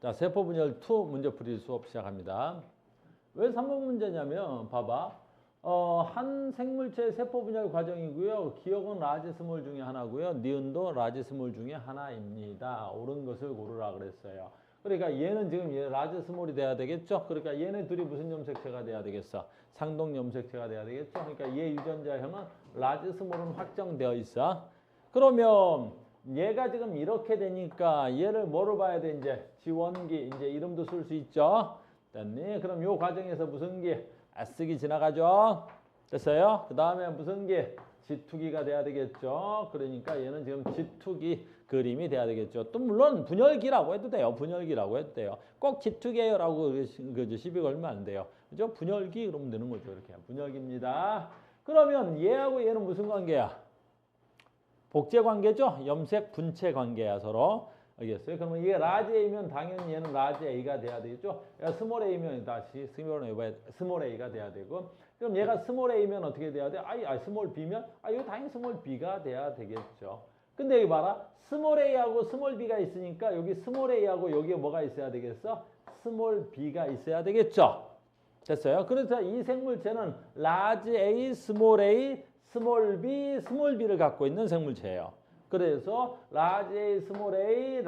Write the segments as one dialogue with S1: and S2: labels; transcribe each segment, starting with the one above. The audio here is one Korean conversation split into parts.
S1: 자, 세포분열 2 문제풀이 수업 시작합니다. 왜 3번 문제냐면 봐봐. 한 생물체의 세포분열 과정이고요. 기억은 라지 스몰 중에 하나고요. 니은도 라지 스몰 중에 하나입니다. 옳은 것을 고르라 그랬어요. 그러니까 얘는 지금 얘 라지 스몰이 돼야 되겠죠. 그러니까 얘네 둘이 무슨 염색체가 돼야 되겠어? 상동 염색체가 돼야 되겠죠. 그러니까 얘 유전자형은 라지 스몰은 확정되어 있어. 그러면 얘가 지금 이렇게 되니까 얘를 뭐로 봐야 돼? 이제 지원기, 이제 이름도 쓸 수 있죠. 됐니? 그럼 요 과정에서 무슨 기? S기 지나가죠. 됐어요? 그 다음에 무슨 기? G2기가 돼야 되겠죠. 그러니까 얘는 지금 G2기 그림이 돼야 되겠죠. 또 물론 분열기라고 해도 돼요. 분열기라고 해도 돼요. 꼭 G2계열하고 시비 걸면 안 돼요. 그죠? 분열기 그러면 되는 거죠. 이렇게 분열기입니다. 그러면 얘하고 얘는 무슨 관계야? 복제 관계죠? 염색 분체 관계야 서로. 알겠어요? 그러면 이게 라지 A면 당연히 얘는 라지 A가 돼야 되겠죠? 얘가 스몰 A면 다시 스몰 A가 돼야 되고, 그럼 얘가 스몰 A면 어떻게 돼야 돼? 스몰 B면 이거 당연히 스몰 B가 돼야 되겠죠. 근데 여기 봐라. 스몰 A하고 스몰 B가 있으니까 여기 스몰 A하고 여기에 뭐가 있어야 되겠어? 스몰 B가 있어야 되겠죠? 됐어요? 그래서 이 생물체는 라지 A, 스몰 B를 갖고 있는 생물체예요. 그래서 라지 A, 스몰 A,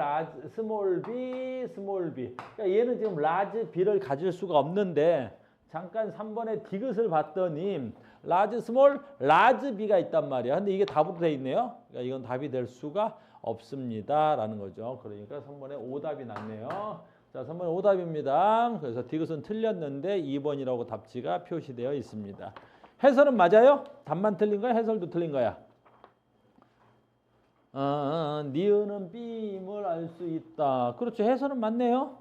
S1: 스몰 B. 그러니까 얘는 지금 라지 B를 가질 수가 없는데 잠깐 3번의 디귿을 봤더니 라지 스몰, 라지 B가 있단 말이야. 근데 이게 답으로 돼 있네요. 그러니까 이건 답이 될 수가 없습니다. 라는 거죠. 그러니까 3번에 오답이 났네요. 자, 3번 오답입니다. 그래서 디귿은 틀렸는데 2번이라고 답지가 표시되어 있습니다. 해설은 맞아요? 답만 틀린 거야? 해설도 틀린 거야? 니은은 B임을 알 수 있다. 그렇죠. 해설은 맞네요.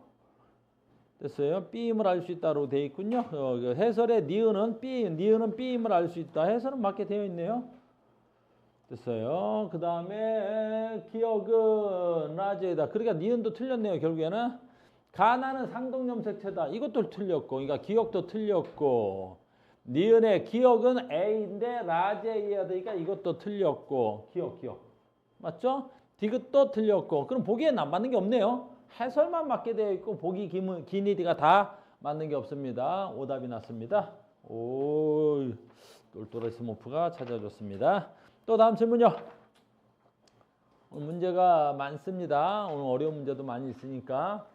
S1: 됐어요. B임을 알 수 있다로 되어 있군요. 해설의 니은은 B임을 알 수 있다. 해설은 맞게 되어 있네요. 됐어요. 그 다음에 기억은 라지에다. 그러니까 니은도 틀렸네요. 결국에는 가나는 상동염색체다. 이것도 틀렸고, 그러니까 기억도 틀렸고, 니은의 기억은 A인데 라지 A여야 되니까 이것도 틀렸고, 기억. 맞죠? 디귿도 틀렸고. 그럼 보기엔 안 맞는 게 없네요. 해설만 맞게 되어 있고 보기 기니디가 다 맞는 게 없습니다. 오답이 났습니다. 오, 똘똘한 스모프가 찾아줬습니다. 또 다음 질문요. 오늘 문제가 많습니다. 오늘 어려운 문제도 많이 있으니까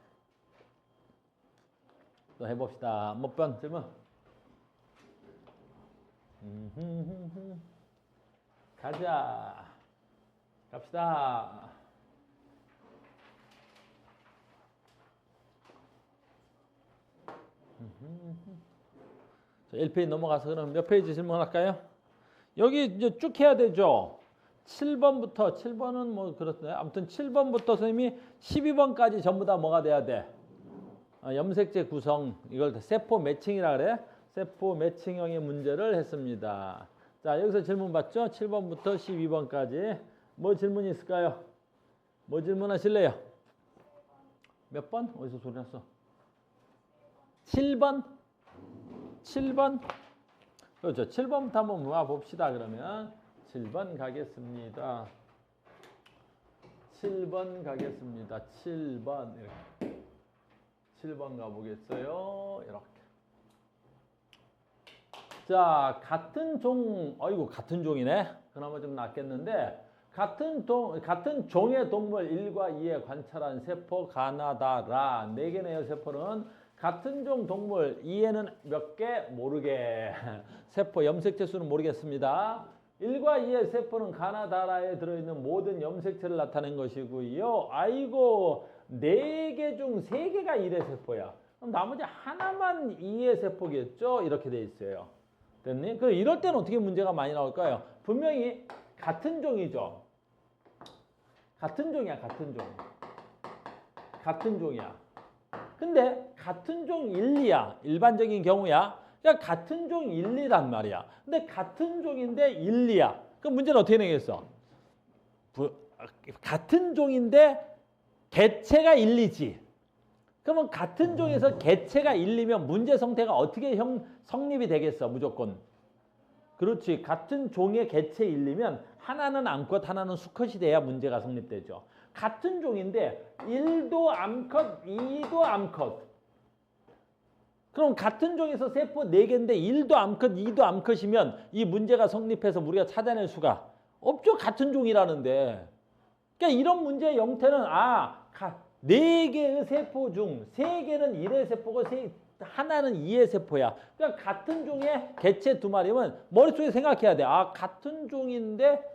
S1: 또 해봅시다. 몇 번 질문? 가자. 갑시다. 자, 1페이지 넘어가서 그럼 몇 페이지 질문할까요? 여기 이제 쭉 해야 되죠. 7번은 뭐 그렇네. 아무튼 7번부터 선생님이 12번까지 전부 다 뭐가 돼야 돼? 염색체 구성, 이걸 세포 매칭이라 그래. 세포 매칭형의 문제를 했습니다. 자, 여기서 질문 봤죠? 7번부터 12번까지. 뭐 질문이 있을까요? 뭐 질문하실래요? 몇 번? 어디서 소리 났어? 7번? 그렇죠. 7번부터 한번 모아봅시다. 그러면 7번 가겠습니다. 7번 가겠습니다. 7번 이렇게. 7번 가보겠어요. 이렇게. 자, 같은 종이네. 그나마 좀 낫겠는데 같은 종의 동물 1과 2에 관찰한 세포 가나다라 4개네요. 세포는 같은 종 동물 2에는 몇 개? 모르게. 세포 염색체 수는 모르겠습니다. 1과 2의 세포는 가나다라에 들어있는 모든 염색체를 나타낸 것이고요. 4개 중 3개가 1의 세포야. 그럼 나머지 하나만 2의 세포겠죠? 이렇게 돼 있어요. 됐니? 그럼 이럴 때는 어떻게 문제가 많이 나올까요? 분명히 같은 종이죠. 같은 종이야. 근데 같은 종 1, 2야. 일반적인 경우야. 그러니까 같은 종 1, 2란 말이야. 근데 같은 종인데 1, 2야. 그럼 문제는 어떻게 내겠어? 같은 종인데 개체가 1, 2지. 그러면 같은 종에서 개체가 1, 2면 문제 성태가 어떻게 성립이 되겠어? 무조건. 그렇지. 같은 종의 개체 1, 2면 하나는 암컷, 하나는 수컷이 돼야 문제가 성립되죠. 같은 종인데 1도 암컷, 2도 암컷. 그럼 같은 종에서 세포 4개인데 1도 암컷, 2도 암컷이면 이 문제가 성립해서 우리가 찾아낼 수가 없죠. 같은 종이라는데. 그러니까 이런 문제의 형태는 4개의 세포 중 3개는 1의 세포고 하나는 2의 세포야. 그러니까 같은 종의 개체 2마리면 머릿속에 생각해야 돼. 같은 종인데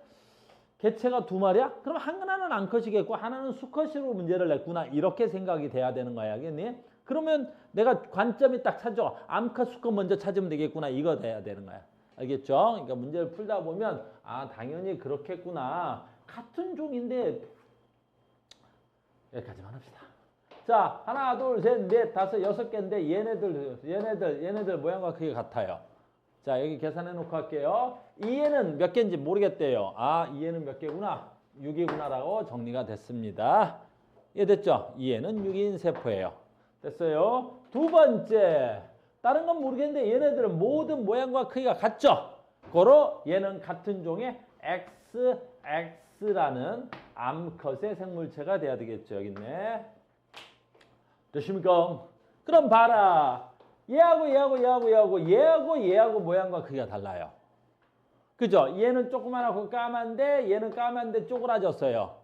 S1: 개체가 2마리야? 그럼 하나는 암컷이겠고 하나는 수컷으로 문제를 냈구나. 이렇게 생각이 돼야 되는 거야. 알겠니? 그러면 내가 관점이 딱 찾아. 암컷, 수컷 먼저 찾으면 되겠구나. 이거 돼야 되는 거야. 알겠죠? 그러니까 문제를 풀다 보면 당연히 그렇겠구나. 같은 종인데 여기까지만 합시다. 자, 하나, 둘, 셋, 넷, 다섯, 6개인데 얘네들 모양과 크기가 같아요. 자, 여기 계산해 놓고 할게요. 이해는 몇 개인지 모르겠대요. 이해는 몇 개구나? 6이구나라고 정리가 됐습니다. 이해됐죠? 이해는 6인 세포예요. 됐어요? 두 번째, 다른 건 모르겠는데 얘네들은 모든 모양과 크기가 같죠? 고로 얘는 같은 종의 XX라는 암컷의 생물체가 돼야 되겠죠. 여기 있네. 됐습니까? 그럼 봐라. 얘하고 모양과 크기가 달라요. 그죠? 얘는 조그만하고 까만데 얘는 까만데 쪼그라졌어요.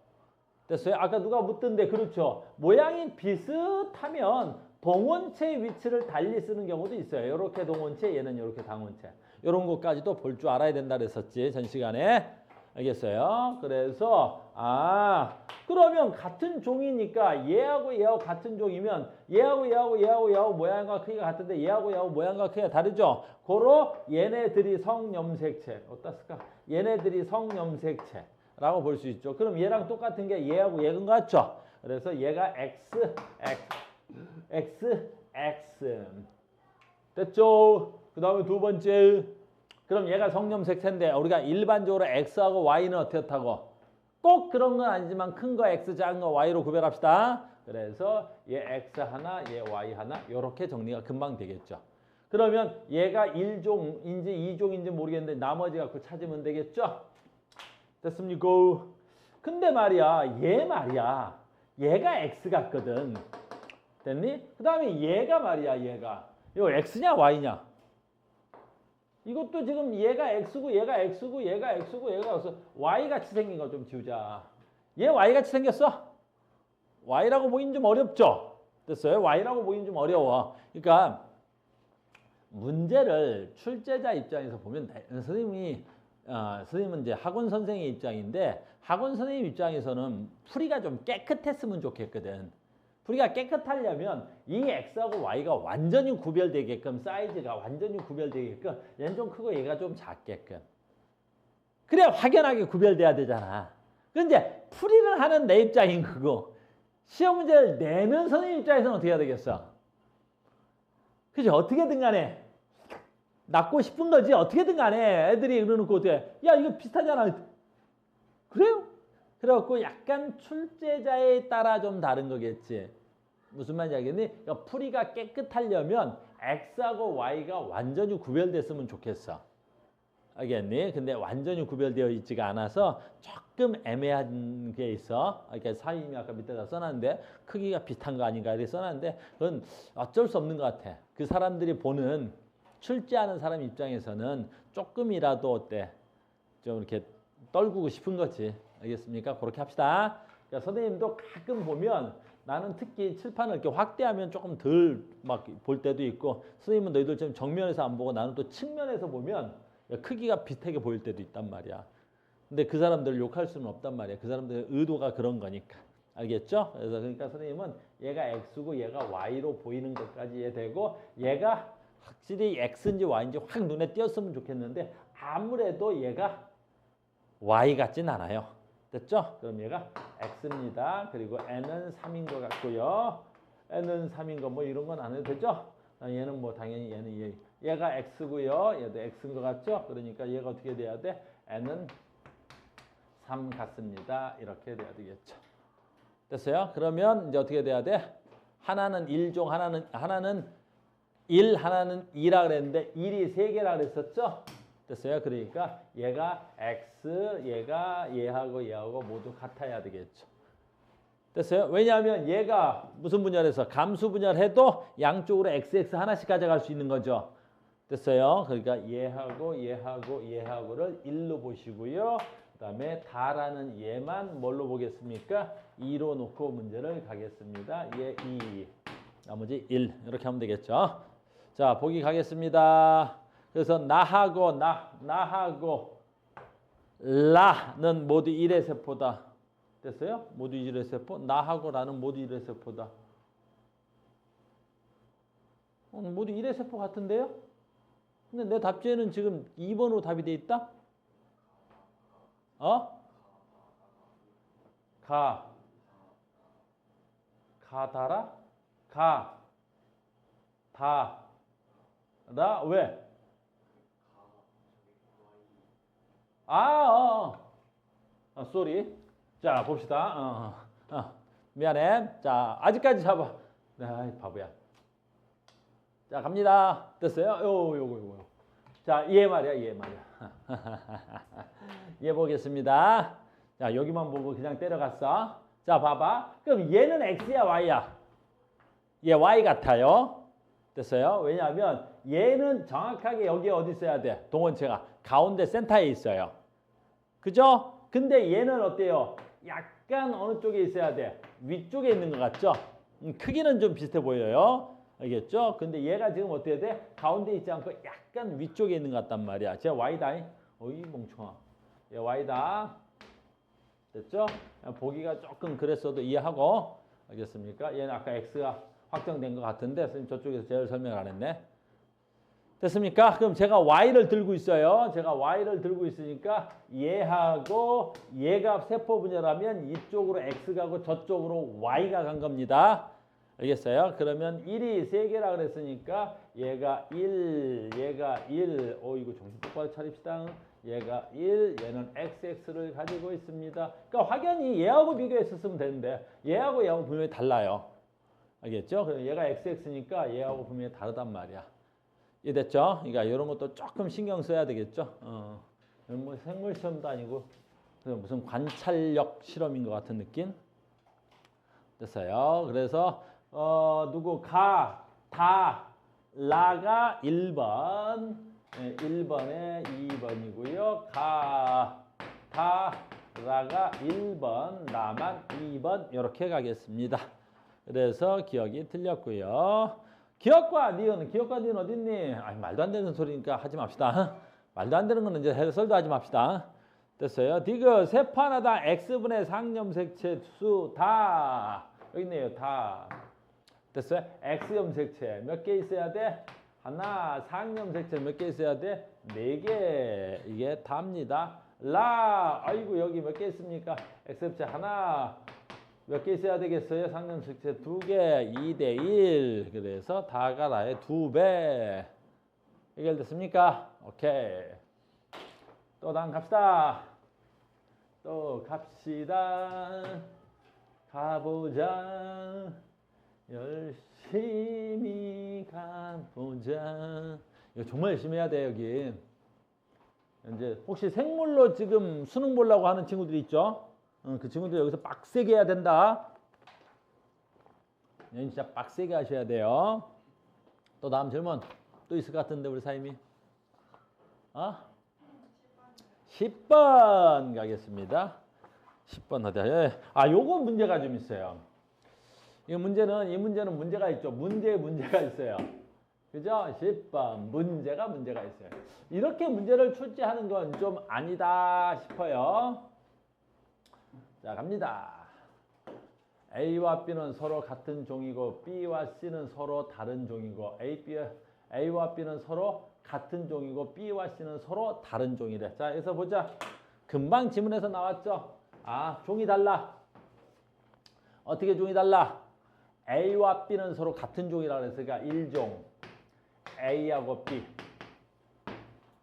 S1: 됐어요? 아까 누가 묻던데 그렇죠. 모양이 비슷하면 동원체의 위치를 달리 쓰는 경우도 있어요. 이렇게 동원체, 얘는 이렇게 당원체. 이런 것까지도 볼 줄 알아야 된다 그랬었지. 전 시간에. 알겠어요? 그래서 그러면 같은 종이니까 얘하고 같은 종이면 얘하고 모양과 크기가 같은데 얘하고 모양과 크기가 다르죠? 고로 얘네들이 성염색체. 어디다 쓸까? 얘네들이 성염색체라고 볼 수 있죠. 그럼 얘랑 똑같은 게 얘하고 얘는 같죠? 그래서 얘가 XX. 됐죠? 그 다음에 두 번째. 그럼 얘가 성염색체인데 우리가 일반적으로 X하고 Y는 어떻게 타고? 꼭 그런 건 아니지만 큰 거 X, 작은 거 Y로 구별합시다. 그래서 얘 X 하나, 얘 Y 하나 이렇게 정리가 금방 되겠죠. 그러면 얘가 1종인지 2종인지 모르겠는데 나머지 갖고 찾으면 되겠죠? 됐습니까? 근데 말이야 얘가 X 같거든. 됐니? 그 다음에 얘가 말이야 이거 X냐 Y냐? 이것도 지금 얘가 X고 얘가 X고 얘가 Y같이 생긴 거 좀 지우자. 얘 Y같이 생겼어? Y라고 보기는 좀 어렵죠? 됐어요? Y라고 보기는 좀 어려워. 그러니까 문제를 출제자 입장에서 보면 선생님은 이제 학원 선생의 입장인데 학원 선생님 입장에서는 풀이가 좀 깨끗했으면 좋겠거든. 풀이가 깨끗하려면 이 X하고 Y가 완전히 구별되게끔 사이즈가 완전히 구별되게끔 얘는 좀 크고 얘가 좀 작게끔 그래야 확연하게 구별돼야 되잖아. 근데 풀이를 하는 내 입장인 거고 시험 문제를 내는 선생님 입장에서는 어떻게 해야 되겠어? 그죠? 어떻게든 간에 낳고 싶은 거지. 어떻게든 간에 애들이 그러놓고 어떻게 야 이거 비슷하잖아. 그래요? 그래갖고 약간 출제자에 따라 좀 다른 거겠지. 무슨 말인지 알겠니? 그러니까 풀이가 깨끗하려면 X하고 Y가 완전히 구별됐으면 좋겠어. 알겠니? 근데 완전히 구별되어 있지가 않아서 조금 애매한 게 있어. 그러니까 사임이 아까 밑에다 써놨는데 크기가 비슷한 거 아닌가 이렇게 써놨는데 그건 어쩔 수 없는 것 같아. 그 사람들이 보는 출제하는 사람 입장에서는 조금이라도 어때? 좀 이렇게 떨구고 싶은 거지. 알겠습니까? 그렇게 합시다. 그러니까 선생님도 가끔 보면 나는 특히 칠판을 이렇게 확대하면 조금 덜 막 볼 때도 있고 선생님은 너희들 좀 정면에서 안 보고 나는 또 측면에서 보면 크기가 비슷하게 보일 때도 있단 말이야. 근데 그 사람들을 욕할 수는 없단 말이야. 그 사람들의 의도가 그런 거니까. 알겠죠? 그래서 그러니까 선생님은 얘가 X고 얘가 Y로 보이는 것까지 이해되고 얘가 확실히 X인지 Y인지 확 눈에 띄었으면 좋겠는데 아무래도 얘가 Y 같진 않아요. 됐죠? 그럼 얘가 X입니다. 그리고 N은 3인 것 같고요. N은 3인 거 뭐 이런 건 안 해도 되죠? 얘는 뭐 당연히 얘가 X고요. 얘도 X인 것 같죠? 그러니까 얘가 어떻게 돼야 돼? N은 3 같습니다. 이렇게 돼야 되겠죠. 됐어요? 그러면 이제 어떻게 돼야 돼? 하나는 1종, 하나는 1, 하나는 2라 그랬는데 1이 3개라 그랬었죠? 됐어요? 그러니까 얘가 X, 얘가 얘하고 모두 같아야 되겠죠. 됐어요? 왜냐하면 얘가 무슨 분열해서 감수 분열해도 양쪽으로 XX 하나씩 가져갈 수 있는 거죠. 됐어요? 그러니까 얘하고 얘하고 얘하고를 1로 보시고요. 그 다음에 다라는 얘만 뭘로 보겠습니까? 2로 놓고 문제를 가겠습니다. 얘 2, 나머지 1 이렇게 하면 되겠죠. 자, 보기 가겠습니다. 그래서 나하고 나하고 라는 모두 1의 세포다. 됐어요? 모두 1의 세포. 나하고 라는 모두 1의 세포다. 모두 1의 세포 같은데요? 근데 내 답지에는 지금 2번으로 답이 돼 있다? 가다라? 다라? 왜? 쏘리. 자, 봅시다. 미안해. 자, 아직까지 잡아. 아이, 바보야. 자, 갑니다. 됐어요? 요거. 자, 얘 말이야. 얘 보겠습니다. 자, 여기만 보고 그냥 때려갔어. 자, 봐봐. 그럼 얘는 X야, Y야? 얘 Y 같아요. 됐어요? 왜냐하면 얘는 정확하게 여기 어디 있어야 돼? 동원체가 가운데 센터에 있어요. 그죠? 근데 얘는 어때요? 약간 어느 쪽에 있어야 돼? 위쪽에 있는 것 같죠? 크기는 좀 비슷해 보여요. 알겠죠? 근데 얘가 지금 어떻게 돼? 가운데 있지 않고 약간 위쪽에 있는 것 같단 말이야. 쟤 Y다. 어이 멍청아. 얘 Y다. 됐죠? 보기가 조금 그랬어도 이해하고. 알겠습니까? 얘는 아까 X가 확정된 것 같은데 선생님 저쪽에서 제일 설명을 안 했네. 됐습니까? 그럼 제가 Y를 들고 있어요. 제가 Y를 들고 있으니까 얘하고 얘가 세포 분열하면 이쪽으로 X 가고 저쪽으로 Y가 간 겁니다. 알겠어요? 그러면 1이 3개라 그랬으니까 얘가 1, 얘가 1. 이거 정신 똑바로 차립시다. 얘가 1, 얘는 XX를 가지고 있습니다. 그러니까 확연히 얘하고 비교했었으면 되는데 얘하고 분명히 달라요. 알겠죠? 그럼 얘가 XX니까 얘하고 분명히 다르단 말이야. 이해됐죠? 그러니까 이런 것도 조금 신경 써야 되겠죠? 뭐 생물 시험도 아니고 무슨 관찰력 실험인 것 같은 느낌? 됐어요. 그래서 누구 라가 1번, 1번에 2번이고요. 라가 1번, 나만 2번 이렇게 가겠습니다. 그래서 기억이 틀렸고요. 기억과 니은 어디 있니? 말도 안 되는 소리니까 하지 맙시다. 말도 안 되는 거는 이제 해설도 하지 맙시다. 됐어요. 디귿 세포 하나당 x분의 상염색체 수 다 여기 있네요. 다 됐어요. x 염색체 몇 개 있어야 돼? 하나. 상염색체 몇 개 있어야 돼? 4개. 이게 답니다. 아이고 여기 몇 개 있습니까? x 염색체 하나. 몇 개 있어야 되겠어요? 상염색체 2개, 2대 1. 그래서 다가 라의 2배. 해결됐습니까? 오케이. 또 다음 갑시다. 또 갑시다. 가보자. 열심히 가보자. 이거 정말 열심히 해야 돼, 여기. 이제 혹시 생물로 지금 수능 보려고 하는 친구들이 있죠? 그 친구들 여기서 빡세게 해야 된다. 진짜 빡세게 하셔야 돼요. 또 다음 질문 또 있을 것 같은데 우리 사임이 10번 가겠습니다. 10번 어디야? 요거 문제가 좀 있어요. 이 문제는 문제가 있죠. 문제가 있어요. 그죠? 10번 문제가 있어요. 이렇게 문제를 출제하는 건 좀 아니다 싶어요. 자, 갑니다. A와 B는 서로 같은 종이고 B와 C는 서로 다른 종이고 A와 B는 서로 같은 종이고 B와 C는 서로 다른 종이래. 자, 여기서 보자. 금방 지문에서 나왔죠? 종이 달라. 어떻게 종이 달라? A와 B는 서로 같은 종이라 그랬으니까 1종. A하고 B.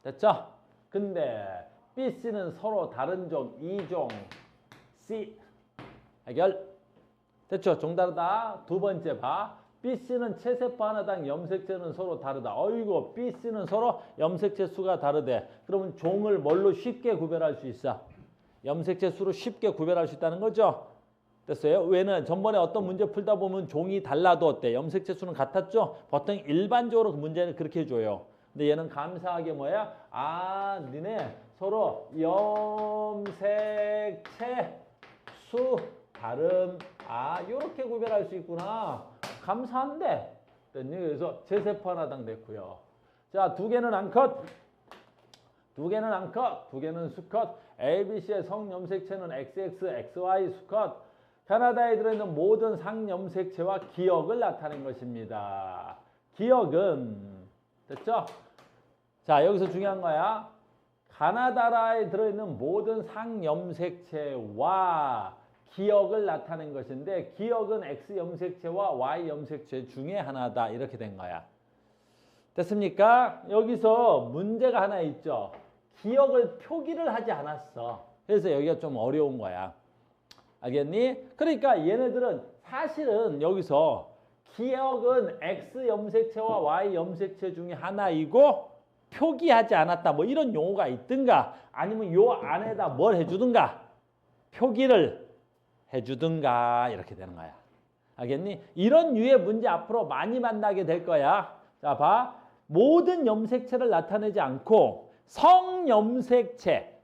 S1: 됐죠? 근데 B, C는 서로 다른 종 2종. C. 해결. 됐죠? 종 다르다. 두 번째 봐. B, C는 체세포 하나당 염색체는 서로 다르다. 어이구, B, C는 서로 염색체 수가 다르대. 그러면 종을 뭘로 쉽게 구별할 수 있어? 염색체 수로 쉽게 구별할 수 있다는 거죠? 됐어요? 왜는 전번에 어떤 문제 풀다 보면 종이 달라도 어때? 염색체 수는 같았죠? 보통 일반적으로 그 문제는 그렇게 해줘요. 근데 얘는 감사하게 뭐야? 아, 니네 서로 염색체 수 다름. 아, 요렇게 구별할 수 있구나. 감사한데. 그래서 제세포 하나당 됐고요. 자, 두 개는 암컷. 두 개는 암컷. 두 개는 수컷. ABC의 성염색체는 XX, XY 수컷. 캐나다에 들어있는 모든 상염색체와 기억을 나타낸 것입니다. 기억은 됐죠? 자, 여기서 중요한 거야. 가나다라에 들어있는 모든 상염색체와 기억을 나타낸 것인데 기억은 X염색체와 Y염색체 중에 하나다. 이렇게 된 거야. 됐습니까? 여기서 문제가 하나 있죠. 기억을 표기를 하지 않았어. 그래서 여기가 좀 어려운 거야. 알겠니? 그러니까 얘네들은 사실은 여기서 기억은 X염색체와 Y염색체 중에 하나이고 표기하지 않았다. 뭐 이런 용어가 있든가 아니면 요 안에다 뭘 해주든가 표기를 해주든가 이렇게 되는 거야. 알겠니? 이런 류의 문제 앞으로 많이 만나게 될 거야. 자, 봐. 모든 염색체를 나타내지 않고 성염색체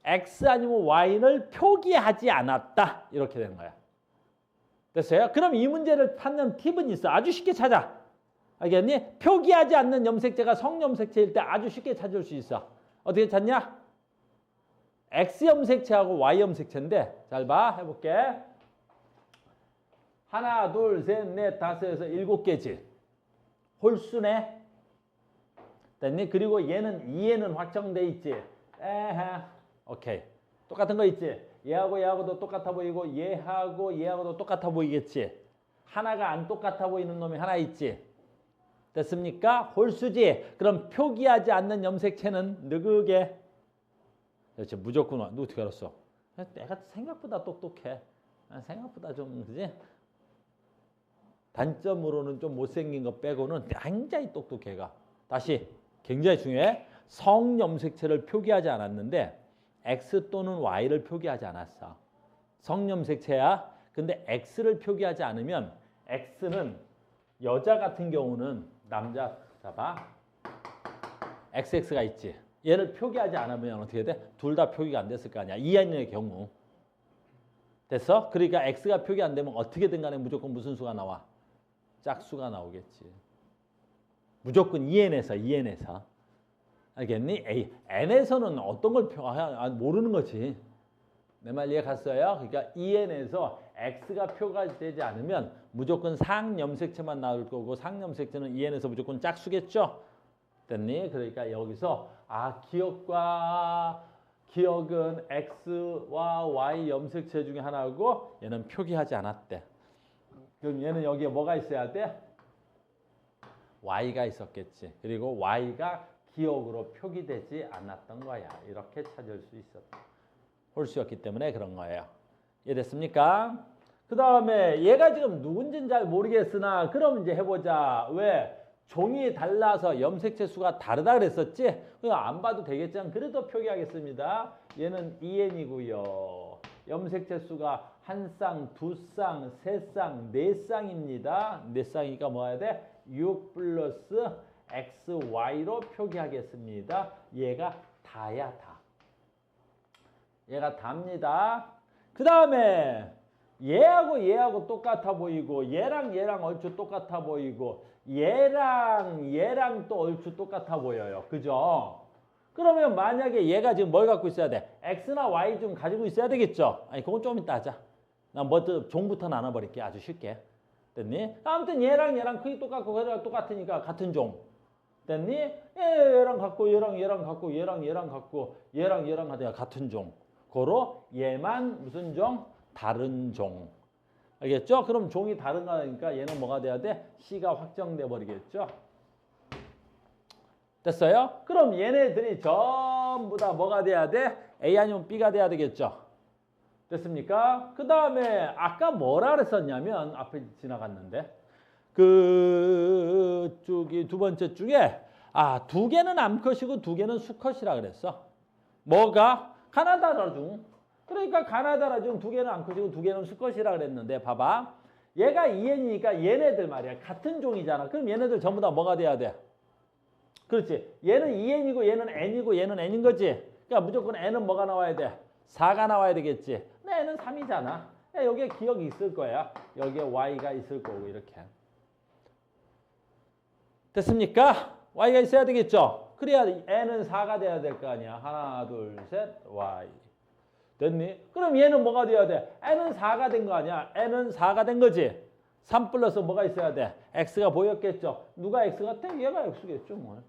S1: X 아니면 Y를 표기하지 않았다. 이렇게 되는 거야. 됐어요? 그럼 이 문제를 찾는 팁은 있어. 아주 쉽게 찾아. 알겠니? 표기하지 않는 염색체가 성염색체일 때 아주 쉽게 찾을 수 있어. 어떻게 찾냐? X염색체하고 Y염색체인데 잘 봐. 해볼게. 하나, 둘, 셋, 넷, 다섯에서 7개지. 홀수네. 됐니? 그리고 얘는 2에는 확정돼 있지. 에헤. 오케이. 똑같은 거 있지? 얘하고 얘하고도 똑같아 보이고 얘하고 얘하고도 똑같아 보이겠지? 하나가 안 똑같아 보이는 놈이 하나 있지? 됐습니까? 홀수지? 그럼 표기하지 않는 염색체는 느그게. 그렇지. 무조건 너 어떻게 알았어? 내가 생각보다 똑똑해. 생각보다 좀 그지? 단점으로는 좀 못생긴 거 빼고는 굉장히 똑똑해가. 다시 굉장히 중요해. 성염색체를 표기하지 않았는데 X 또는 Y를 표기하지 않았어. 성염색체야. 근데 X를 표기하지 않으면 X는 여자 같은 경우는 남자 봐. XX가 있지. 얘를 표기하지 않으면 어떻게 돼? 둘 다 표기가 안 됐을 거 아니야. 이하인의 경우. 됐어? 그러니까 X가 표기 안 되면 어떻게든 간에 무조건 무슨 수가 나와? 짝수가 나오겠지. 무조건 EN에서. 알겠니? N에서는 어떤 걸 모르는 거지. 내 말 이해 갔어요? 그러니까 EN에서 X가 표가되지 않으면 무조건 상염색체만 나올 거고 상염색체는 EN에서 무조건 짝수겠죠? 됐니? 그러니까 여기서 기억은 X와 Y 염색체 중에 하나고 얘는 표기하지 않았대. 그럼 얘는 여기에 뭐가 있어야 돼? Y가 있었겠지. 그리고 Y가 기억으로 표기되지 않았던 거야. 이렇게 찾을 수 있었다. 홀수였기 때문에 그런 거예요. 이해됐습니까? 그 다음에 얘가 지금 누군지는 잘 모르겠으나 그럼 이제 해보자. 왜? 종이 달라서 염색체 수가 다르다 그랬었지? 그냥 안 봐도 되겠지만 그래도 표기하겠습니다. 얘는 EN이고요. 염색체 수가 한 쌍, 두 쌍, 세 쌍, 네 쌍입니다. 네 쌍이니까 뭐 해야 돼? 6 플러스 XY로 표기하겠습니다. 얘가 다야, 다. 얘가 답니다. 그 다음에 얘하고 똑같아 보이고 얘랑 얼추 똑같아 보이고 얘랑 또 얼추 똑같아 보여요. 그죠? 그러면 만약에 얘가 지금 뭘 갖고 있어야 돼? X나 Y 좀 가지고 있어야 되겠죠? 아니 그건 좀 이따 하자. 난 먼저 종부터 나눠버릴게. 아주 쉽게. 됐니? 아무튼 얘랑 크기 똑같고 얘랑 똑같으니까 같은 종. 됐니? 얘랑 갖고 얘랑 갖고 얘랑 갖고 얘랑 하다가 같은 종. 고로 얘만 무슨 종? 다른 종. 알겠죠? 그럼 종이 다른 거니까 얘는 뭐가 돼야 돼? C가 확정돼 버리겠죠? 됐어요? 그럼 얘네들이 전부 다 뭐가 돼야 돼? A 아니면 B가 돼야 되겠죠? 됐습니까? 그 다음에 아까 뭐라 그랬었냐면 앞에 지나갔는데 저기 두 번째 중에 두 개는 암컷이고 두 개는 수컷이라 그랬어. 뭐가? 가나다라 중 그러니까 가나다라 중 두 개는 암컷이고 두 개는 수컷이라 그랬는데 봐봐. 얘가 2n이니까 얘네들 말이야. 같은 종이잖아. 그럼 얘네들 전부 다 뭐가 돼야 돼? 그렇지. 얘는 2n이고 얘는 n이고 얘는 n인 거지. 그러니까 무조건 n은 뭐가 나와야 돼? 4가 나와야 되겠지. 근데 n은 3이잖아. 여기에 기억이 있을 거야. 여기에 y가 있을 거고 이렇게. 됐습니까? y가 있어야 되겠죠? 그래야 n은 4가 돼야 될 거 아니야. 하나, 둘, 셋, y. 됐니? 그럼 얘는 뭐가 돼야 돼? n은 4가 된 거 아니야. n은 4가 된 거지. 3 플러스 뭐가 있어야 돼? x가 보였겠죠? 누가 x 같아? 얘가 x겠죠. 뭐.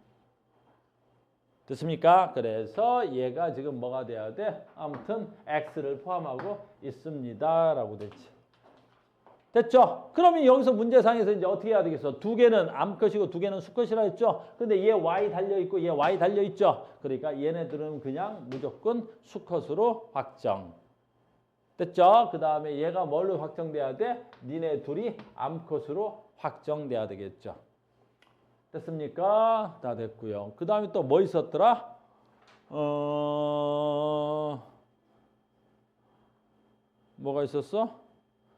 S1: 됐습니까? 그래서 얘가 지금 뭐가 돼야 돼? 아무튼 x를 포함하고 있습니다. 라고 됐지. 됐죠? 그러면 여기서 문제상에서 이제 어떻게 해야 되겠어? 두 개는 암컷이고 두 개는 수컷이라 했죠? 근데 얘 y 달려있고 얘 y 달려있죠? 그러니까 얘네들은 그냥 무조건 수컷으로 확정. 됐죠? 그 다음에 얘가 뭘로 확정돼야 돼? 니네 둘이 암컷으로 확정돼야 되겠죠? 됐습니까? 다 됐고요. 그 다음에 또 뭐 있었더라? 뭐가 있었어?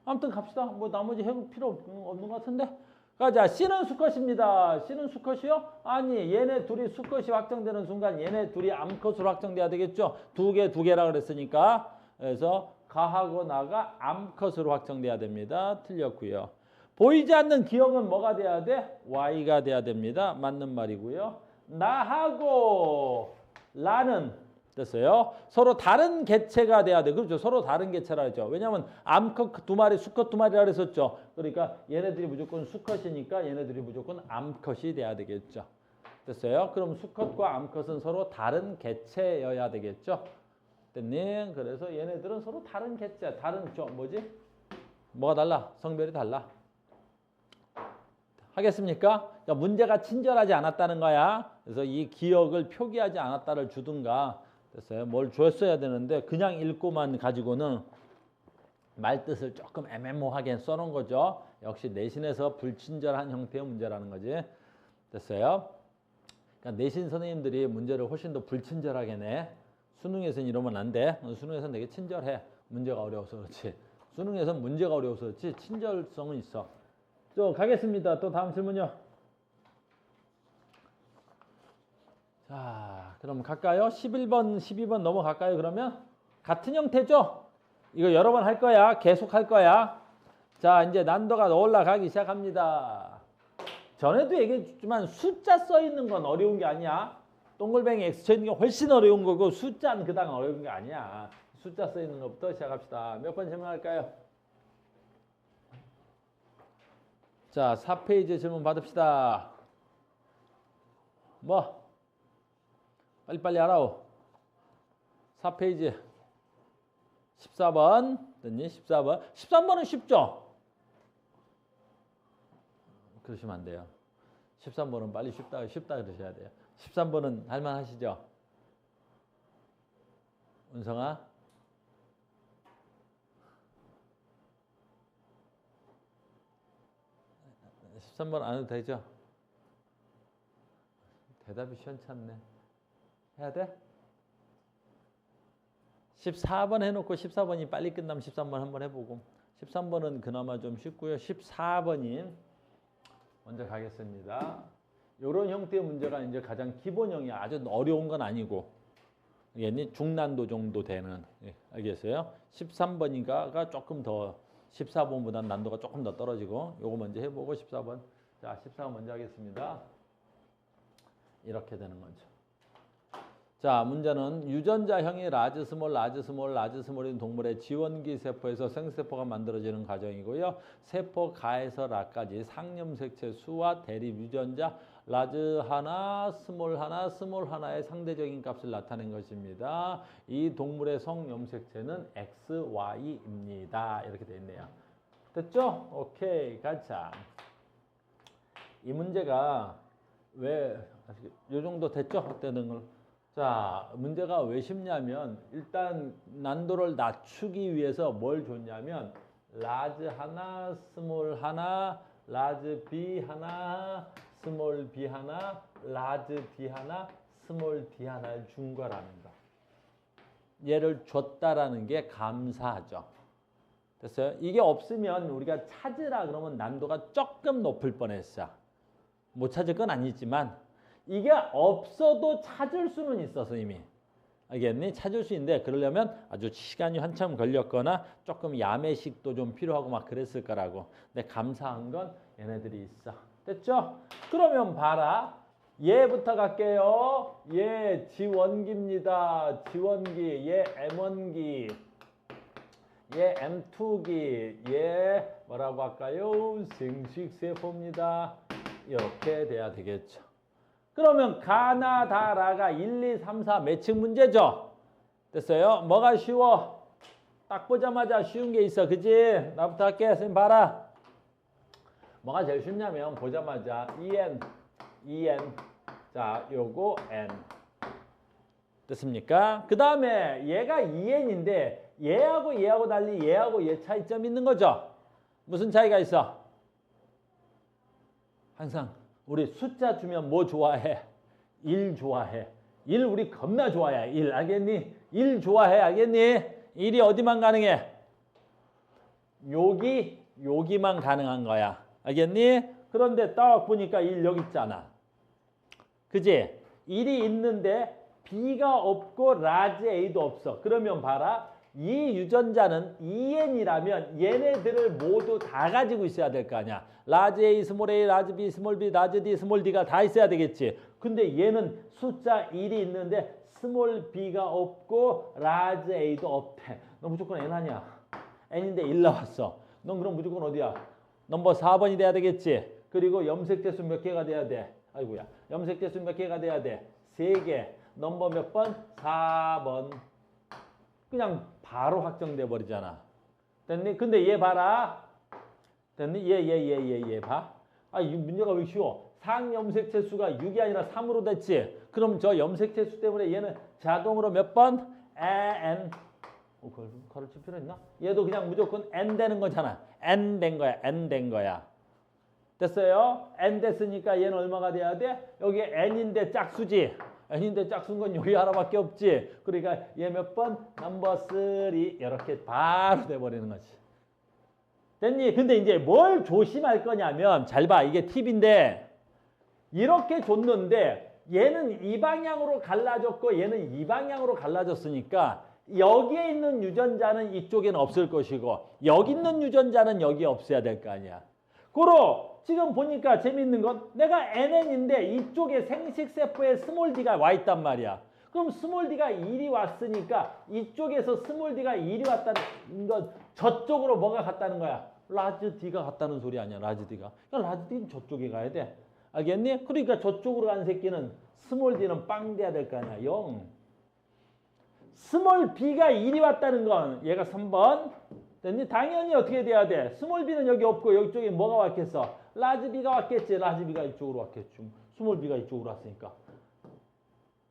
S1: 아무튼 갑시다. 뭐 나머지 해볼 필요 없는 것 같은데. 가자. C는 수컷입니다. C는 수컷이요? 아니, 얘네 둘이 수컷이 확정되는 순간 얘네 둘이 암컷으로 확정돼야 되겠죠? 두 개라 그랬으니까. 그래서 가하고 나가 암컷으로 확정돼야 됩니다. 틀렸고요. 보이지 않는 기억은 뭐가 돼야 돼? Y가 돼야 됩니다. 맞는 말이고요. 나하고 라는 됐어요. 서로 다른 개체가 돼야 돼. 그렇죠. 서로 다른 개체라 했죠. 왜냐하면 암컷 두 마리, 수컷 두 마리라 그랬었죠. 그러니까 얘네들이 무조건 수컷이니까 얘네들이 무조건 암컷이 돼야 되겠죠. 됐어요. 그럼 수컷과 암컷은 서로 다른 개체여야 되겠죠. 됐니? 그래서 얘네들은 서로 다른 개체, 다른 뭐지? 뭐가 달라? 성별이 달라. 하겠습니까? 그러니까 문제가 친절하지 않았다는 거야. 그래서 이 기억을 표기하지 않았다를 주든가. 됐어요. 뭘 줬어야 되는데 그냥 읽고만 가지고는 말뜻을 조금 애매모호하게 써놓은 거죠. 역시 내신에서 불친절한 형태의 문제라는 거지. 됐어요. 그러니까 내신 선생님들이 문제를 훨씬 더 불친절하게 내. 수능에서는 이러면 안 돼. 수능에서는 되게 친절해. 문제가 어려워서 그렇지. 수능에서는 문제가 어려워서 그렇지 친절성은 있어. 또 가겠습니다. 또 다음 질문요. 자, 그럼 갈까요? 11번, 12번 넘어갈까요? 그러면 같은 형태죠? 이거 여러 번 할 거야. 계속 할 거야. 자, 이제 난도가 올라가기 시작합니다. 전에도 얘기했지만 숫자 써 있는 건 어려운 게 아니야. 동글뱅이 X 쳐 있는 게 훨씬 어려운 거고 숫자는 그다음 어려운 게 아니야. 숫자 써 있는 것부터 시작합시다. 몇 번 질문할까요? 자, 4페이지 질문 받읍시다. 뭐? 빨리빨리 하라오. 4페이지 14번 됐니? 14번 13번은 쉽죠? 그러시면 안 돼요. 13번은 빨리 쉽다 그러셔야 돼요. 13번은 할만하시죠? 은성아? 13번 안 해도 되죠? 대답이 시원찮네. 해야 돼? 14번 해놓고 14번이 빨리 끝나면 13번 한번 해보고 13번은 그나마 좀 쉽고요. 14번이 먼저 가겠습니다. 이런 형태의 문제가 이제 가장 기본형이야. 아주 어려운 건 아니고 중난도 정도 되는. 알겠어요? 13번인가가 조금 더 14번보다 난도가 조금 더 떨어지고 요거 먼저 해보고 14번. 자, 14번 먼저 하겠습니다. 이렇게 되는 거죠. 자, 문제는 유전자형이 라지 스몰인 동물의 지원기 세포에서 생세포가 만들어지는 과정이고요. 세포 가에서 라까지 상염색체 수와 대립 유전자 라즈 하나, 스몰 하나의 상대적인 값을 나타낸 것입니다. 이 동물의 성염색체는 XY입니다. 이렇게 되어 있네요. 됐죠? 오케이, 가자. 이 문제가 왜 이 정도 됐죠? 그때는 걸. 자, 문제가 왜 쉽냐면 일단 난도를 낮추기 위해서 뭘 줬냐면 라즈 하나, 스몰 하나, 라즈 B 하나, 스몰 B 하나, 라즈 D 하나, 스몰 D 하나를 준 거라는 거. 얘를 줬다라는 게 감사하죠. 됐어요? 이게 없으면 우리가 찾으라 그러면 난도가 조금 높을 뻔했어. 못 찾을 건 아니지만 이게 없어도 찾을 수는 있어서 이미. 알겠니? 찾을 수 있는데 그러려면 아주 시간이 한참 걸렸거나 조금 야매식도 좀 필요하고 막 그랬을 거라고. 근데 감사한 건 얘네들이 있어. 됐죠? 그러면 봐라. 얘부터 갈게요. 얘 지원기입니다. 지원기. 얘 M1기. 얘 M2기. 얘 뭐라고 할까요? 생식세포입니다. 이렇게 돼야 되겠죠. 그러면 가나다라가 1, 2, 3, 4 매칭 문제죠. 됐어요? 뭐가 쉬워? 딱 보자마자 쉬운 게 있어. 그치? 나부터 할게. 선생님 봐라. 뭐가 제일 쉽냐면 보자마자 EN. 자, 요거 N. 됐습니까? 그 다음에 얘가 EN인데 얘하고 달리 얘하고 얘 차이점이 있는 거죠. 무슨 차이가 있어? 항상 우리 숫자 주면 뭐 좋아해? 1 좋아해. 1 우리 겁나 좋아해. 1 알겠니? 1 좋아해. 알겠니? 1이 어디만 가능해? 여기만 가능한 거야. 알겠니? 그런데 딱 보니까 1 여기 있잖아. 그지? 1이 있는데 B가 없고 라지 A도 없어. 그러면 봐라. 이 유전자는 EN이라면 얘네들을 모두 다 가지고 있어야 될 거 아니야. 라지 A, 스몰 A, 라지 B, 스몰 B, 라지 D, 스몰 D가 다 있어야 되겠지. 근데 얘는 숫자 1이 있는데 스몰 B가 없고 라지 A도 없대. 너 무조건 N 아니야. N인데 1 나왔어. 넌 그럼 무조건 어디야? 넘버 4번이 돼야 되겠지. 그리고 염색제수 몇 개가 돼야 돼? 아이고야. 염색제수 몇 개가 돼야 돼? 3개. 넘버 몇 번? 4번. 그냥 바로 확정돼 버리잖아. 됐니? 근데 얘 봐라. 됐니? 얘 봐. 아, 이 문제가 왜 쉬워? 상염색체 수가 6이 아니라 3으로 됐지. 그럼 저 염색체 수 때문에 얘는 자동으로 몇 번? N. 그걸 가르칠 필요 있나? 얘도 그냥 무조건 N 되는 거잖아. N 된 거야. N 된 거야. 됐어요? N 됐으니까 얘는 얼마가 돼야 돼? 여기 N인데 짝수지. N인데 짝수인 건 여기 하나밖에 없지. 그러니까 얘 몇 번? 넘버 3 이렇게 바로 돼버리는 거지. 됐니? 근데 이제 뭘 조심할 거냐면 잘 봐. 이게 팁인데 이렇게 줬는데 얘는 이 방향으로 갈라졌고 얘는 이 방향으로 갈라졌으니까 여기에 있는 유전자는 이쪽에는 없을 것이고 여기 있는 유전자는 여기에 없어야 될 거 아니야. 그러 지금 보니까 재밌는 건 내가 NN인데 이쪽에 생식세포에 스몰 D가 와 있단 말이야. 그럼 스몰 D가 1이 왔으니까 이쪽에서 스몰 D가 1이 왔다는 건 저쪽으로 뭐가 갔다는 거야? 라지 D가 갔다는 소리 아니야. 라지 D가. 그러니까 라지 D는 저쪽에 가야 돼. 알겠니? 그러니까 저쪽으로 간 새끼는 스몰 D는 빵 돼야 될 거 아니야. 0. 스몰 B가 1이 왔다는 건 얘가 3번. 됐니? 당연히 어떻게 돼야 돼? 스몰 B는 여기 없고 여기 뭐가 왔겠어? 라지 B가 왔겠지. 라지 B가 이쪽으로 왔겠죠. 스몰 B가 이쪽으로 왔으니까.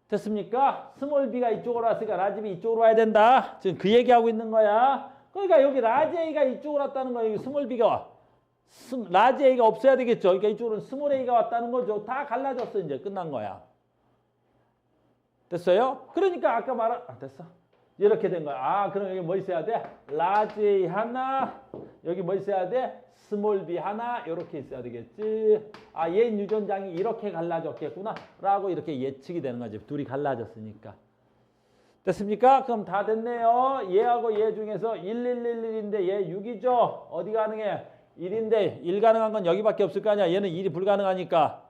S1: 됐습니까? 스몰 B가 이쪽으로 왔으니까 라지 B 이쪽으로 와야 된다. 지금 그 얘기하고 있는 거야. 그러니까 여기 라지 A가 이쪽으로 왔다는 거야. 여기 스몰 B가 와. 라지 A가 없어야 되겠죠. 그러니까 이쪽으로는 스몰 A가 왔다는 거죠. 다 갈라졌어. 이제 끝난 거야. 됐어요? 그러니까 아까 됐어. 이렇게 된 거야. 아, 그럼 여기 뭐 있어야 돼? 라지 A 하나, 여기 뭐 있어야 돼? 스몰 B 하나, 이렇게 있어야 되겠지. 아, 얘 유전장이 이렇게 갈라졌겠구나. 라고 이렇게 예측이 되는 거지. 둘이 갈라졌으니까. 됐습니까? 그럼 다 됐네요. 얘하고 얘 중에서 1111인데 얘 6이죠? 어디 가능해? 1인데 1 가능한 건 여기밖에 없을 거 아니야. 얘는 1이 불가능하니까.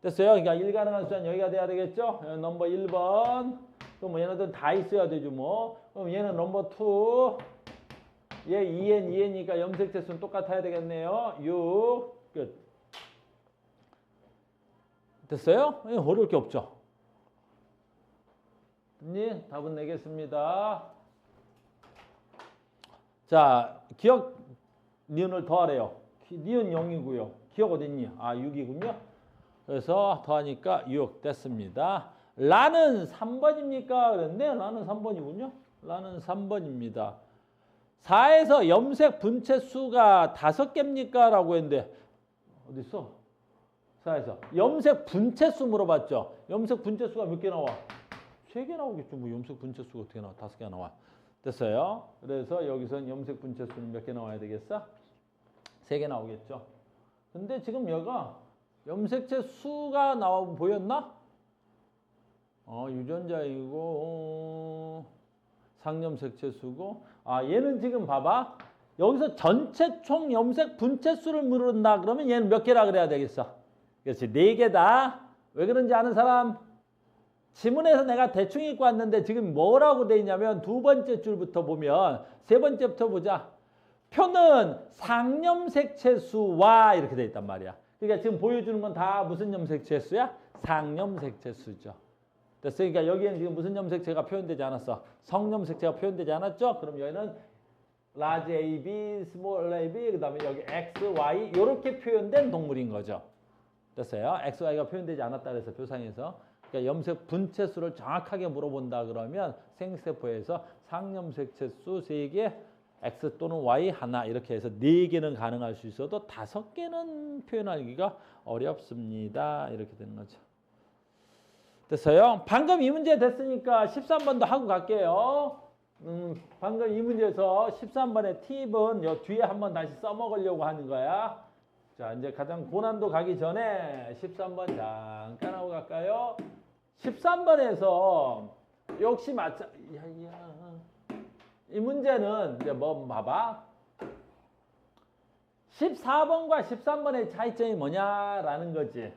S1: 됐어요? 그러니까 1 가능한 숫자는 여기가 돼야 되겠죠? 넘버 1번. 그럼 얘네들은 다 있어야 되죠, 뭐. 그럼 얘는 넘버 2. 얘 2N이니까 염색체 수는 똑같아야 되겠네요. 6. 끝. 됐어요? 어려울 게 없죠. 됐니? 답은 내겠습니다. 자, 기억, 니은을 더하래요. 니은 0이고요. 기억 어딨니? 아, 6이군요. 그래서 더하니까 6 됐습니다. 라는 3번입니까? 그랬는데 라는 3번이군요. 라는 3번입니다. 4에서 염색 분체 수가 5개입니까? 라고 했는데 어디 있어? 4에서 염색 분체 수 물어봤죠. 염색 분체 수가 몇 개 나와? 세 개 나오겠죠. 뭐 염색 분체수가 어떻게 나와? 5개 나와. 됐어요. 그래서 여기선 염색 분체수는 몇 개 나와야 되겠어? 3개 나오겠죠. 근데 지금 여기가 염색체 수가 나와 보였나? 유전자이고 상염색체 수고. 얘는 지금 봐봐. 여기서 전체 총 염색 분체 수를 물은다. 그러면 얘는 몇 개라 그래야 되겠어? 그렇지. 4개다. 왜 그런지 아는 사람? 지문에서 내가 대충 읽고 왔는데 지금 뭐라고 돼 있냐면 두 번째 줄부터 보면 세 번째부터 보자. 표는 상염색체 수와 이렇게 돼 있단 말이야. 그러니까 지금 보여주는 건 다 무슨 염색체 수야? 상염색체 수죠. 됐으니까 여기에는 지금 무슨 염색체가 표현되지 않았어? 성염색체가 표현되지 않았죠? 그럼 여기는 large AB, small AB, 그 다음에 여기 X, Y 이렇게 표현된 동물인 거죠. 됐어요? X, Y가 표현되지 않았다 그래서 표상에서. 그러니까 염색 분체 수를 정확하게 물어본다 그러면 생세포에서 상염색체 수 3개, X 또는 Y 하나 이렇게 해서 4개는 가능할 수 있어도 5개는 표현하기가 어렵습니다. 이렇게 되는 거죠. 됐어요? 방금 이 문제 됐으니까 13번도 하고 갈게요. 방금 이 문제에서 13번의 팁은 요 뒤에 한번 다시 써먹으려고 하는 거야. 자, 이제 가장 고난도 가기 전에 13번 잠깐 하고 갈까요? 13번에서 역시 이 문제는 이제 뭐 봐봐. 14번과 13번의 차이점이 뭐냐라는 거지.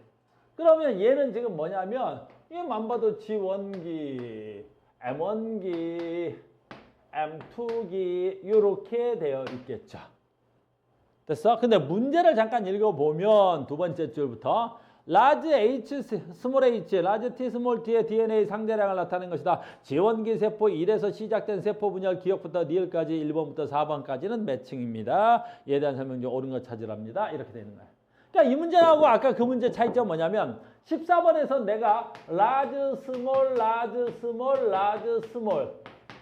S1: 그러면 얘는 지금 뭐냐면 얘만 봐도 G1기, M1기, M2기 이렇게 되어 있겠죠. 됐어? 근데 문제를 잠깐 읽어보면 두 번째 줄부터 large H, small h, large T, small t의 DNA 상대량을 나타내는 것이다. 지원기 세포 1에서 시작된 세포 분열 기억부터 니을까지 1번부터 4번까지는 매칭입니다. 이에 대한 설명 중 옳은 것 찾으랍니다. 이렇게 되는 거야. 그러니까 이 문제하고 아까 그 문제 차이점 뭐냐면 14번에서 내가 large, small, large, small, large, small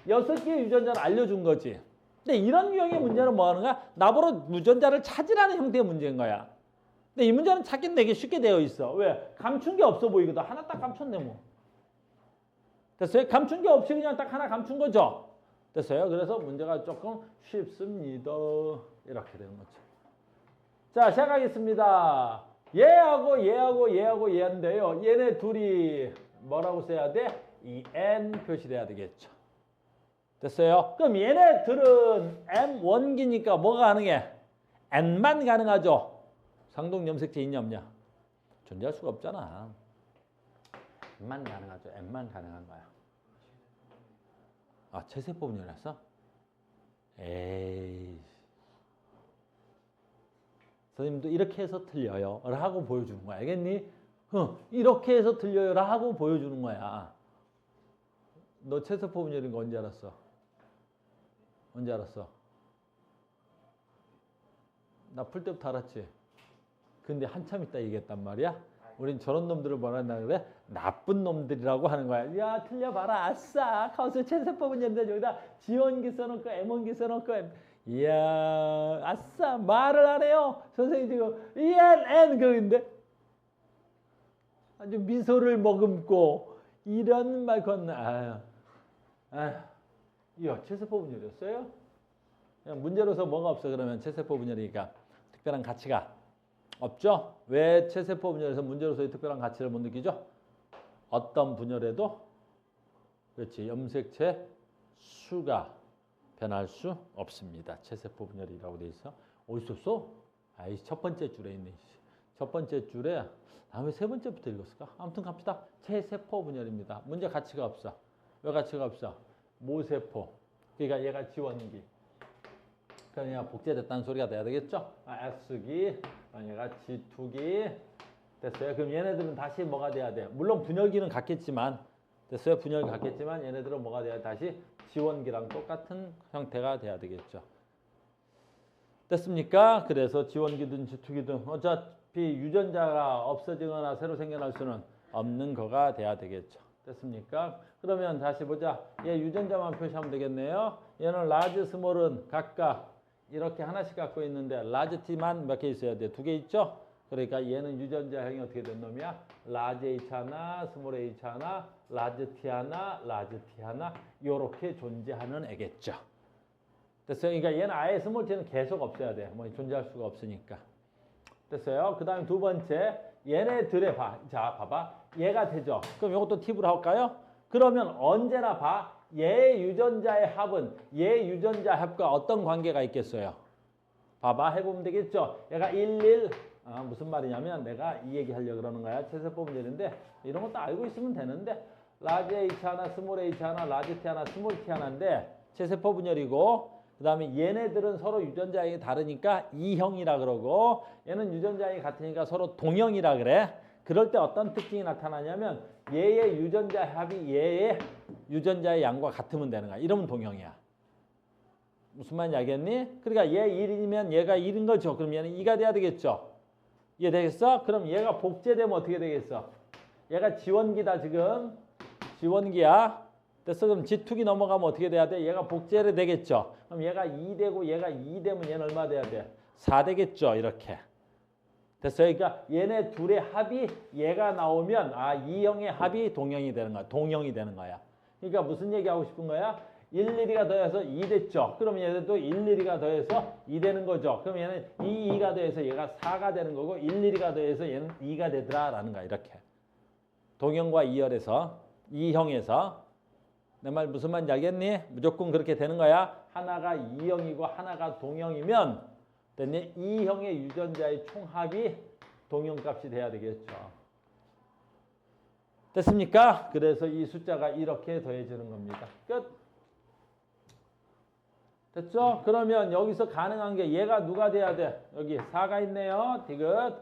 S1: 6개의 유전자를 알려준 거지. 근데 이런 유형의 문제는 뭐 하는 거야? 나보러 유전자를 찾으라는 형태의 문제인 거야. 근데 이 문제는 찾긴 되게 쉽게 되어 있어. 왜? 감춘 게 없어 보이거든. 하나 딱 감췄네 뭐. 됐어요? 감춘 게 없이 그냥 딱 하나 감춘 거죠. 됐어요? 그래서 문제가 조금 쉽습니다. 이렇게 되는 거죠. 자, 시작하겠습니다. 얘하고 얘인데요. 얘네 둘이 뭐라고 써야 돼? EN 표시돼야 되겠죠. 됐어요? 그럼 얘네들은 M1기니까 뭐가 가능해? N만 가능하죠. 상동 염색체 있냐 없냐? 존재할 수가 없잖아. N만 가능하죠. N만 가능한 거야. 체세포 분열했어? 에이. 선생님도 이렇게 해서 틀려요. 라고 보여주는 거야. 알겠니? 이렇게 해서 틀려요. 라고 보여주는 거야. 너 체세포 분열인 거 언제 알았어? 언제 알았어? 나 풀 때부터 알았지? 근데 한참 있다 얘기했단 말이야. 우린 저런 놈들을 뭐라 한다 그래? 나쁜 놈들이라고 하는 거야. 야, 틀려봐라. 아싸. 카우스 체세포 분열인데 여기다 G1기 써놓고 M1기 써놓고 이야, 아싸. 말을 안 해요. 선생님 지금 ENN 그러는데 아주 미소를 머금고 이런 말 건너. 이거 체세포 분열이었어요? 그냥 문제로서 뭐가 없어 그러면 체세포 분열이니까 특별한 가치가 없죠? 왜 체세포 분열에서 문제로서의 특별한 가치를 못 느끼죠? 어떤 분열에도 그렇지 염색체 수가 변할 수 없습니다. 체세포 분열이라고 돼 있어. 어디서 써? 첫 번째 줄에 있네. 첫 번째 줄에 다음에 세 번째부터 읽었을까? 아무튼 갑시다. 체세포 분열입니다. 문제 가치가 없어. 왜 가치가 없어? 모세포. 그러니까 얘가 지원기. 그러니까 복제됐다는 소리가 돼야 되겠죠? S기, 얘가 G2기. 됐어요? 그럼 얘네들은 다시 뭐가 돼야 돼? 물론 분열기는 같겠지만, 됐어요? 분열기 같겠지만 얘네들은 뭐가 돼야 돼? 다시 지원기랑 똑같은 형태가 돼야 되겠죠. 됐습니까? 그래서 지원기든 G2기든 어차피 유전자가 없어지거나 새로 생겨날 수는 없는 거가 돼야 되겠죠. 됐습니까? 그러면 다시 보자. 얘 유전자만 표시하면 되겠네요. 얘는 라지, 스몰은 각각 이렇게 하나씩 갖고 있는데 라지 T만 몇 개 있어야 돼? 2개 있죠? 그러니까 얘는 유전자형이 어떻게 된 놈이야? 라지 H 하나, 스몰 H 하나, 라지 T 하나, 라지 T 하나 요렇게 존재하는 애겠죠. 됐어요? 그러니까 얘는 아예 스몰 T는 계속 없어야 돼. 뭐 존재할 수가 없으니까. 됐어요? 그 다음에 두 번째 얘네들의 자 봐봐. 얘가 되죠. 그럼 이것도 팁으로 할까요? 그러면 언제나 봐. 얘 유전자의 합은 얘 유전자 합과 어떤 관계가 있겠어요? 봐봐. 해보면 되겠죠. 얘가 11 무슨 말이냐면 내가 이 얘기 하려고 그러는 거야. 체세포 분열인데 이런 것도 알고 있으면 되는데 라지 H 하나, 스몰 H 하나, 라지 T 하나, 스몰 T 하나인데 체세포 분열이고 그 다음에 얘네들은 서로 유전자형이 다르니까 이형이라 그러고 얘는 유전자형이 같으니까 서로 동형이라 그래. 그럴 때 어떤 특징이 나타나냐면 얘의 유전자 합이 얘의 유전자의 양과 같으면 되는 거야. 이러면 동형이야. 무슨 말인지 알겠니? 그러니까 얘 1이면 얘가 1인 거죠. 그럼 얘는 2가 돼야 되겠죠. 이해되겠어? 그럼 얘가 복제되면 어떻게 되겠어? 얘가 지원기다 지금. 지원기야. 됐어? 그럼 G2기 넘어가면 어떻게 돼야 돼? 얘가 복제를 되겠죠. 그럼 얘가 2 되고 얘가 2 되면 얘는 얼마 돼야 돼? 4 되겠죠. 이렇게. 됐어요? 그러니까 얘네 둘의 합이 얘가 나오면 이형의 합이 동형이 되는 거야. 동형이 되는 거야. 그러니까 무슨 얘기하고 싶은 거야? 1, 1이가 더해서 2 됐죠. 그럼 얘네도 1, 1이가 더해서 2 되는 거죠. 그럼 얘는 2, 2가 더해서 얘가 4가 되는 거고 1, 1이가 더해서 얘는 2가 되더라 라는 거야. 이렇게. 동형과 이열에서 이형에서 내 말 무슨 말인지 알겠니? 무조건 그렇게 되는 거야. 하나가 이형이고 하나가 동형이면 됐니? 이형의 유전자의 총합이 동형값이 돼야 되겠죠. 됐습니까? 그래서 이 숫자가 이렇게 더해지는 겁니다. 끝. 됐죠? 그러면 여기서 가능한 게 얘가 누가 돼야 돼? 여기 4가 있네요. 디귿.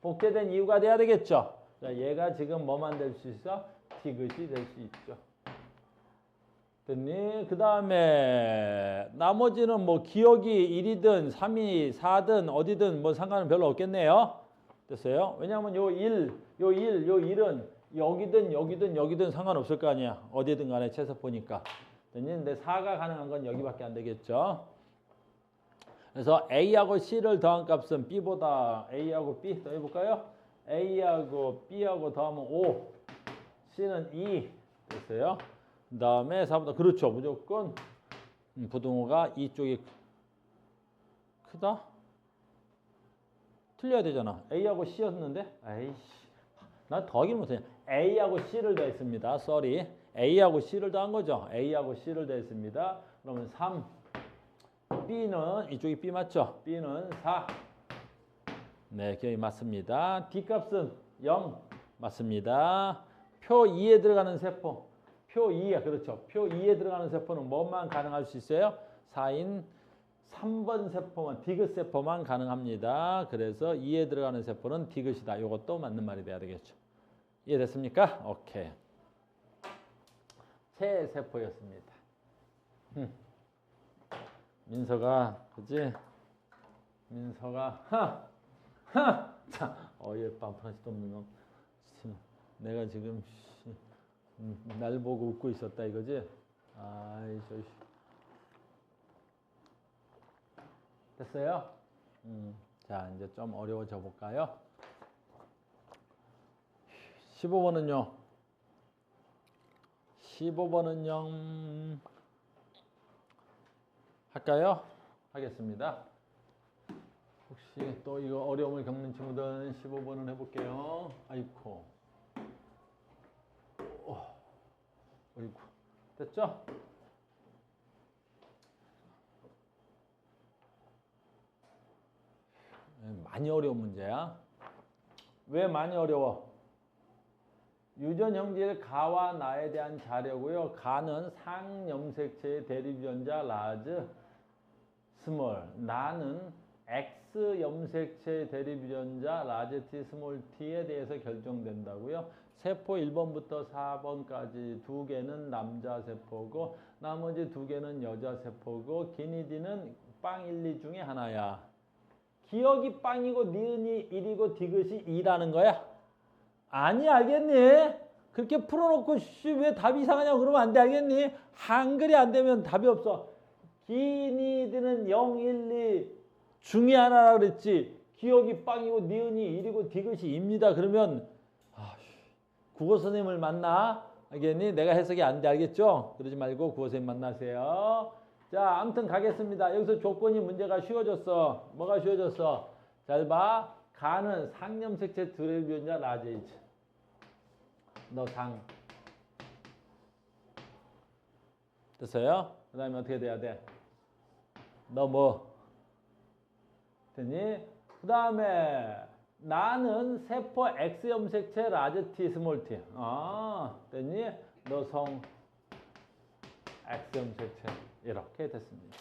S1: 복제된 이유가 돼야 되겠죠? 자, 얘가 지금 뭐만 될 수 있어? 디귿이 될 수 있죠. 됐니? 그 다음에 나머지는 뭐 기억이 1이든 3이 4든 어디든 뭐 상관은 별로 없겠네요. 됐어요? 왜냐하면 요 1은 여기든 상관없을 거 아니야. 어디든 간에 체세포니까. 됐니? 근데 4가 가능한 건 여기밖에 안 되겠죠. 그래서 A하고 C를 더한 값은 B보다 A하고 B 더해볼까요? A하고 B하고 더하면 5, C는 2 됐어요. 그 다음에 4보다 그렇죠. 무조건 부등호가 이쪽이 크다? 틀려야 되잖아. A하고 C였는데 에이씨 난 더하기를 못해. A하고 C를 더했습니다. sorry. A하고 C를 더한 거죠. A하고 C를 더했습니다. 그러면 3 B는 이쪽이 B 맞죠? B는 4 네, 기억이 맞습니다. D값은 0 맞습니다. 표 2에 들어가는 세포 표 2야. 그렇죠. 표 2에 들어가는 세포는 뭐만 가능할 수 있어요? 4인 3번 세포만 디귿 세포만 가능합니다. 그래서 2에 들어가는 세포는 디귿이다. 이것도 맞는 말이 돼야 되겠죠. 이해됐습니까? 오케이. 새 세포였습니다. 민서가 그지? 민서가 자 어이없다 하나도 없는 놈. 내가 지금 날 보고 웃고 있었다 이거지? 아이 저 됐어요? 자 이제 좀 어려워져 볼까요? 15번은요. 15번은요. 할까요? 하겠습니다. 혹시 또 이거 어려움을 겪는 친구들은 15번은 해볼게요. 아이고. 어이구. 됐죠? 많이 어려운 문제야. 왜 많이 어려워? 유전형질 가와 나에 대한 자료고요. 가는 상염색체의 대립유전자 라즈, 스몰. 나는 X 염색체의 대립유전자 라즈 T, 스몰 T에 대해서 결정된다고요. 세포 1번부터 4번까지 두 개는 남자 세포고 나머지 두 개는 여자 세포고 기니디는 빵 1, 2 중에 하나야. 기억이 빵이고 니은이 1이고 디귿이 2라는 거야? 아니 알겠니? 그렇게 풀어놓고 왜 답이 이상하냐고 그러면 안 돼 알겠니? 한글이 안 되면 답이 없어. 기니디는 0, 1, 2 중에 하나라 그랬지. 기억이 빵이고 니은이 1이고 디귿이 2입니다. 그러면 국어 선생님을 만나? 알겠니? 내가 해석이 안 돼. 알겠죠? 그러지 말고 국어 선생님 만나세요. 자, 아무튼 가겠습니다. 여기서 조건이 문제가 쉬워졌어. 뭐가 쉬워졌어? 잘 봐. 가는 상념색체 드레비온자 라제이츠. 너 상. 됐어요? 그 다음에 어떻게 돼야 돼? 너 뭐? 됐니? 그 다음에 나는 세포 X 염색체 라지 T 스몰 T. 됐니? 너 성 X 염색체. 이렇게 됐습니다.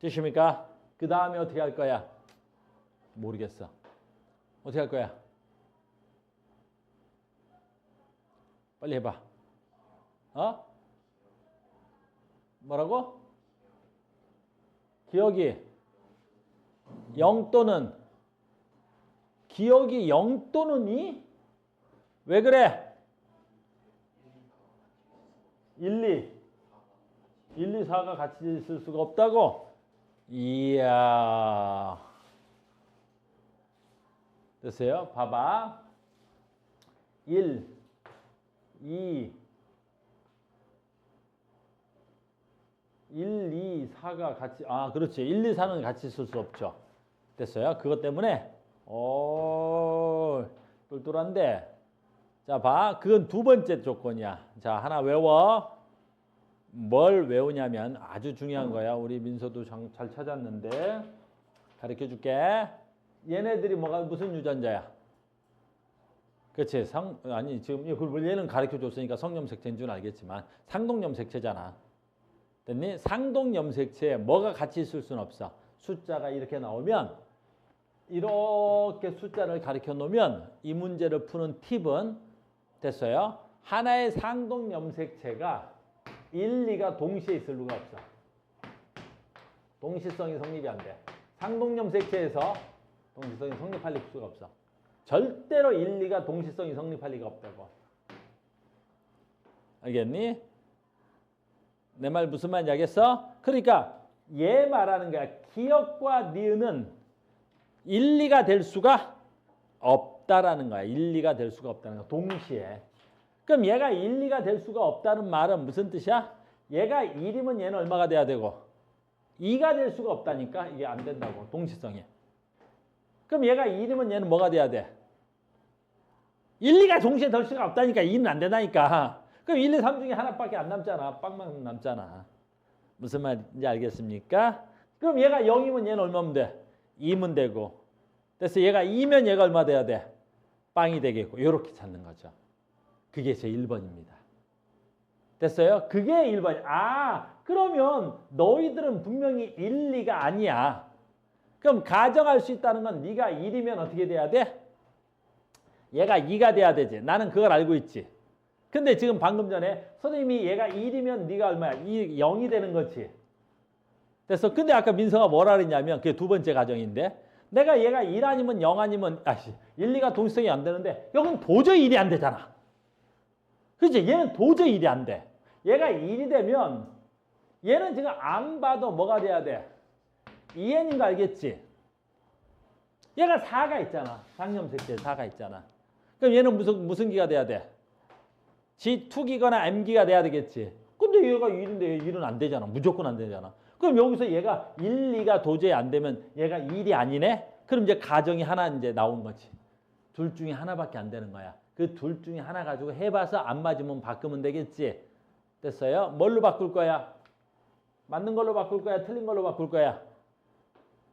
S1: 되십니까? 그 다음에 어떻게 할 거야? 모르겠어. 어떻게 할 거야? 빨리 해봐. 뭐라고? 기억이 0 또는 기억이 0 또는 2? 왜 그래? 1, 2, 4가 같이 있을 수가 없다고? 이야. 됐어요? 봐봐. 1, 2, 4가 같이, 그렇지. 1, 2, 4는 같이 있을 수 없죠. 됐어요? 그것 때문에, 똘똘한데. 자, 봐. 그건 두 번째 조건이야. 자, 하나 외워. 뭘 외우냐면 아주 중요한 거야. 우리 민서도 잘 찾았는데. 가르쳐 줄게. 얘네들이 무슨 유전자야? 그렇지. 지금 얘는 가르쳐 줬으니까 성염색체인 줄 알겠지만 상동염색체잖아. 됐니? 상동염색체에 뭐가 같이 있을 수는 없어. 숫자가 이렇게 나오면 이렇게 숫자를 가르쳐 놓으면 이 문제를 푸는 팁은 됐어요. 하나의 상동염색체가 1, 2가 동시에 있을 수가 없어. 동시성이 성립이 안 돼. 상동염색체에서 동시성이 성립할 수가 없어. 절대로 1, 2가 동시성이 성립할 리가 없다고. 알겠니? 내 말 무슨 말인지 알겠어? 그러니까 얘 말하는 거야. 기억과 니은은 1, 2가 될 수가 없다라는 거야. 1, 2가 될 수가 없다는 거야. 동시에. 그럼 얘가 1, 2가 될 수가 없다는 말은 무슨 뜻이야? 얘가 1이면 얘는 얼마가 돼야 되고 2가 될 수가 없다니까. 이게 안 된다고. 동시성이. 그럼 얘가 1이면 얘는 뭐가 돼야 돼? 1, 2가 동시에 될 수가 없다니까. 2는 안 된다니까. 그럼 1, 2, 3 중에 하나밖에 안 남잖아. 빵만 남잖아. 무슨 말인지 알겠습니까? 그럼 얘가 0이면 얘는 얼마면 돼? 2면 되고. 그래서 얘가 2면 얘가 얼마 돼야 돼? 빵이 되겠고. 이렇게 찾는 거죠. 그게 제 1번입니다. 됐어요? 그게 1번이야. 그러면 너희들은 분명히 1, 2가 아니야. 그럼 가정할 수 있다는 건 네가 1이면 어떻게 돼야 돼? 얘가 2가 돼야 되지. 나는 그걸 알고 있지. 근데 지금 방금 전에 선생님이 얘가 1이면 네가 얼마야? 0이 되는 거지. 됐어. 근데 아까 민서가 뭐라 그랬냐면 그게 두 번째 가정인데 내가 얘가 1 아니면 0 아니면 1, 2가 동시성이 안 되는데 여긴 도저히 1이 안 되잖아. 그치? 얘는 도저히 1이 안 돼. 얘가 1이 되면 얘는 지금 안 봐도 뭐가 돼야 돼? 2n인 거 알겠지? 얘가 4가 있잖아. 상염색체 4가 있잖아. 그럼 얘는 무슨 기가 돼야 돼? G2기거나 M기가 돼야 되겠지. 근데 얘가 1인데 1은 안 되잖아. 무조건 안 되잖아. 그럼 여기서 얘가 1, 2가 도저히 안 되면 얘가 1이 아니네? 그럼 이제 가정이 하나 이제 나온 거지. 둘 중에 하나밖에 안 되는 거야. 그 둘 중에 하나 가지고 해봐서 안 맞으면 바꾸면 되겠지. 됐어요? 뭘로 바꿀 거야? 맞는 걸로 바꿀 거야? 틀린 걸로 바꿀 거야?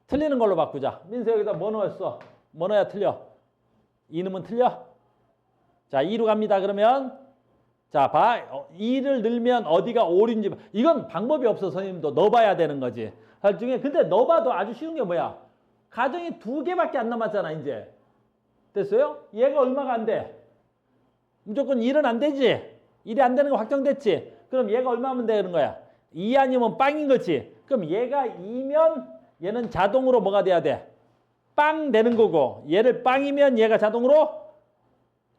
S1: 틀리는 걸로 바꾸자. 민서 여기다 뭐 넣었어? 뭐 넣어야 틀려? 2 넣으면 틀려? 자, 2로 갑니다. 그러면 자, 봐. 2를 넣으면 어디가 5인지 이건 방법이 없어. 선생님도 넣어봐야 되는 거지. 나중에 근데 넣어봐도 아주 쉬운 게 뭐야? 가정이 2개밖에 안 남았잖아. 이제. 됐어요? 얘가 얼마가 안 돼? 무조건 1은 안 되지. 1이 안 되는 거 확정됐지. 그럼 얘가 얼마면 되는 거야? 2 아니면 빵인 거지. 그럼 얘가 2면 얘는 자동으로 뭐가 돼야 돼? 빵 되는 거고 얘를 빵이면 얘가 자동으로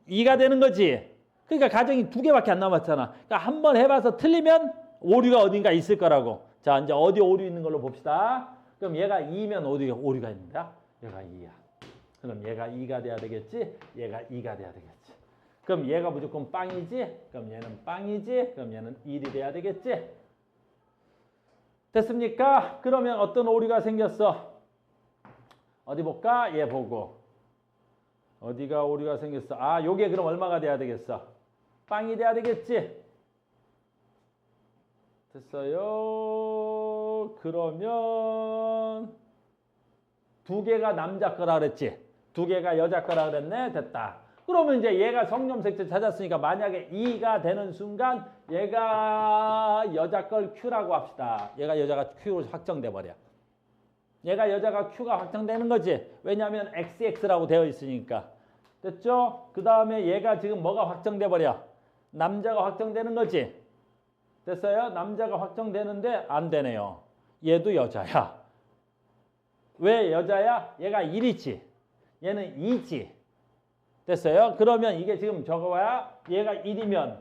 S1: 2가 되는 거지. 그러니까 가정이 2개밖에 안 남았잖아. 그러니까 한번 해봐서 틀리면 오류가 어딘가 있을 거라고. 자, 이제 어디 오류 있는 걸로 봅시다. 그럼 얘가 2면 어디 오류가 있는가? 얘가 2야. 그럼 얘가 2가 돼야 되겠지? 얘가 2가 돼야 되겠지. 그럼 얘가 무조건 빵이지? 그럼 얘는 빵이지? 그럼 얘는 1이 돼야 되겠지? 됐습니까? 그러면 어떤 오류가 생겼어? 어디 볼까? 얘 보고. 어디가 오류가 생겼어? 아, 요게 그럼 얼마가 돼야 되겠어? 빵이 돼야 되겠지? 됐어요? 그러면 두 개가 남자 거라 그랬지? 두 개가 여자 거라 그랬네? 됐다. 그러면 이제 얘가 성염색체 찾았으니까 만약에 2가 되는 순간 얘가 여자 걸 Q라고 합시다. 얘가 여자가 Q로 확정돼 버려. 얘가 여자가 Q가 확정되는 거지. 왜냐하면 XX라고 되어 있으니까. 됐죠? 그 다음에 얘가 지금 뭐가 확정돼 버려? 남자가 확정되는 거지. 됐어요? 남자가 확정되는데 안 되네요. 얘도 여자야. 왜 여자야? 얘가 1이지. 얘는 2지. 됐어요? 그러면 이게 지금 저거야? 얘가 1이면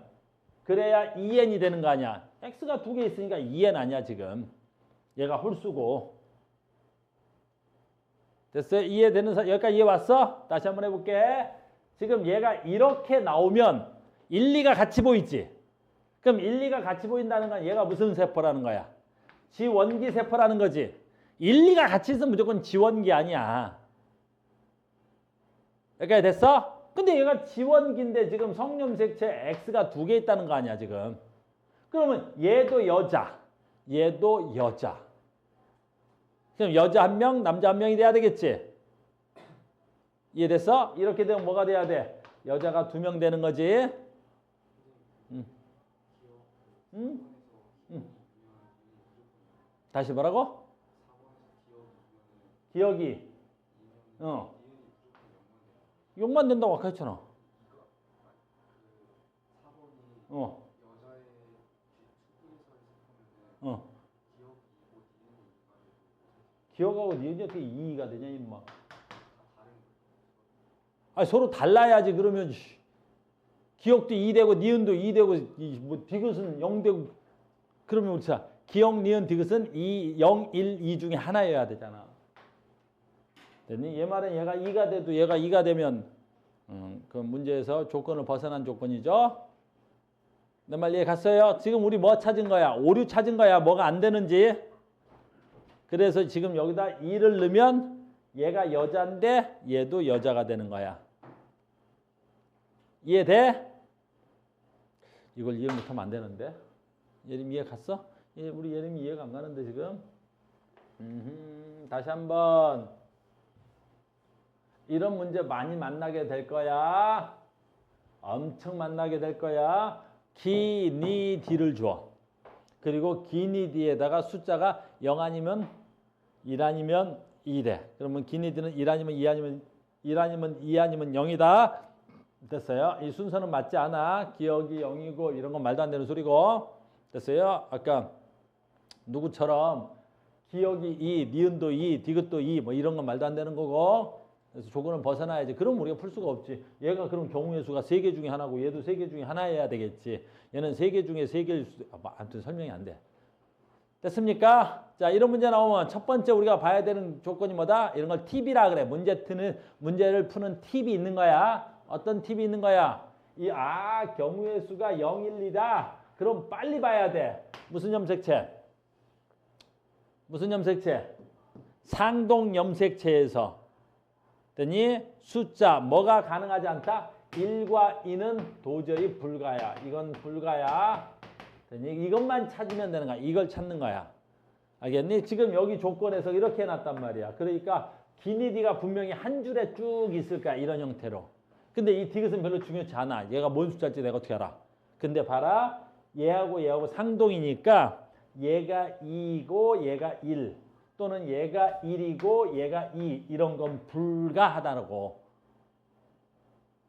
S1: 그래야 2n이 되는 거 아니야. x가 두 개 있으니까 2n 아니야 지금. 얘가 홀수고. 됐어요? 이해되는 사람 여기까지 이해 왔어? 다시 한번 해볼게. 지금 얘가 이렇게 나오면 1, 2가 같이 보이지? 그럼 1, 2가 같이 보인다는 건 얘가 무슨 세포라는 거야? 지원기 세포라는 거지. 1, 2가 같이 있으면 무조건 지원기 아니야. 여기까지 됐어? 근데 얘가 지원기인데 지금 성염색체 X가 두 개 있다는 거 아니야 지금. 그러면 얘도 여자, 얘도 여자. 그럼 여자 한 명, 남자 한 명이 돼야 되겠지? 이해됐어? 이렇게 되면 뭐가 돼야 돼? 여자가 2명 되는 거지? 다시 뭐라고? 기억이 6만 된다고 아까 했잖아. 기억하고 니은이 어떻게 2가 되냐 임마. 아니 서로 달라야지. 그러면 기억도 2 되고 니은도 2 되고 뭐 디귿은 0 되고 그러면 우리 자 기억, 니은, 디귿은 2, 0, 1, 2 중에 하나여야 되잖아. 됐니? 얘 말은 얘가 2가 돼도 얘가 2가 되면 그 문제에서 조건을 벗어난 조건이죠. 내 말 이해 갔어요? 지금 우리 뭐 찾은 거야? 오류 찾은 거야. 뭐가 안 되는지. 그래서 지금 여기다 2를 넣으면 얘가 여자인데 얘도 여자가 되는 거야. 이해돼? 이걸 이해 못하면 안 되는데. 예림이 이해 갔어? 우리 예림이 이해가 안 가는데 지금. 다시 한번. 이런 문제 많이 만나게 될 거야. 엄청 만나게 될 거야. 기, 니, 디를 줘. 그리고 기, 니, 디에다가 숫자가 0 아니면 1 아니면 2래. 그러면 기, 니, 디는 1 아니면 2 아니면 1 아니면 2 아니면 0이다. 됐어요? 이 순서는 맞지 않아. 기억이 0이고 이런 건 말도 안 되는 소리고. 됐어요? 아까 누구처럼 기억이 2, 니은도 2, 디귿도 2 뭐 이런 건 말도 안 되는 거고. 그래서 조건을 벗어나야지. 그럼 우리가 풀 수가 없지. 얘가 그럼 경우의 수가 3개 중에 하나고 얘도 3개 중에 하나여야 되겠지. 얘는 3개 중에 3개일 수... 아무튼 설명이 안 돼. 됐습니까? 자, 이런 문제 나오면 첫 번째 우리가 봐야 되는 조건이 뭐다? 이런 걸 팁이라 그래. 문제를 푸는 팁이 있는 거야. 어떤 팁이 있는 거야? 경우의 수가 0, 1, 2다. 그럼 빨리 봐야 돼. 무슨 염색체? 무슨 염색체? 상동 염색체에서 됐니? 숫자 뭐가 가능하지 않다? 1과 2는 도저히 불가야. 이건 불가야. 됐니? 이것만 찾으면 되는 거야. 이걸 찾는 거야. 알겠니? 지금 여기 조건에서 이렇게 해놨단 말이야. 그러니까 기니디가 분명히 한 줄에 쭉 있을 거야. 이런 형태로. 근데 이 디귿은 별로 중요치 않아. 얘가 뭔 숫자일지 내가 어떻게 알아? 근데 봐라. 얘하고 상동이니까 얘가 2고 얘가 1. 또는 얘가 1이고 얘가 2 이런 건 불가하다고.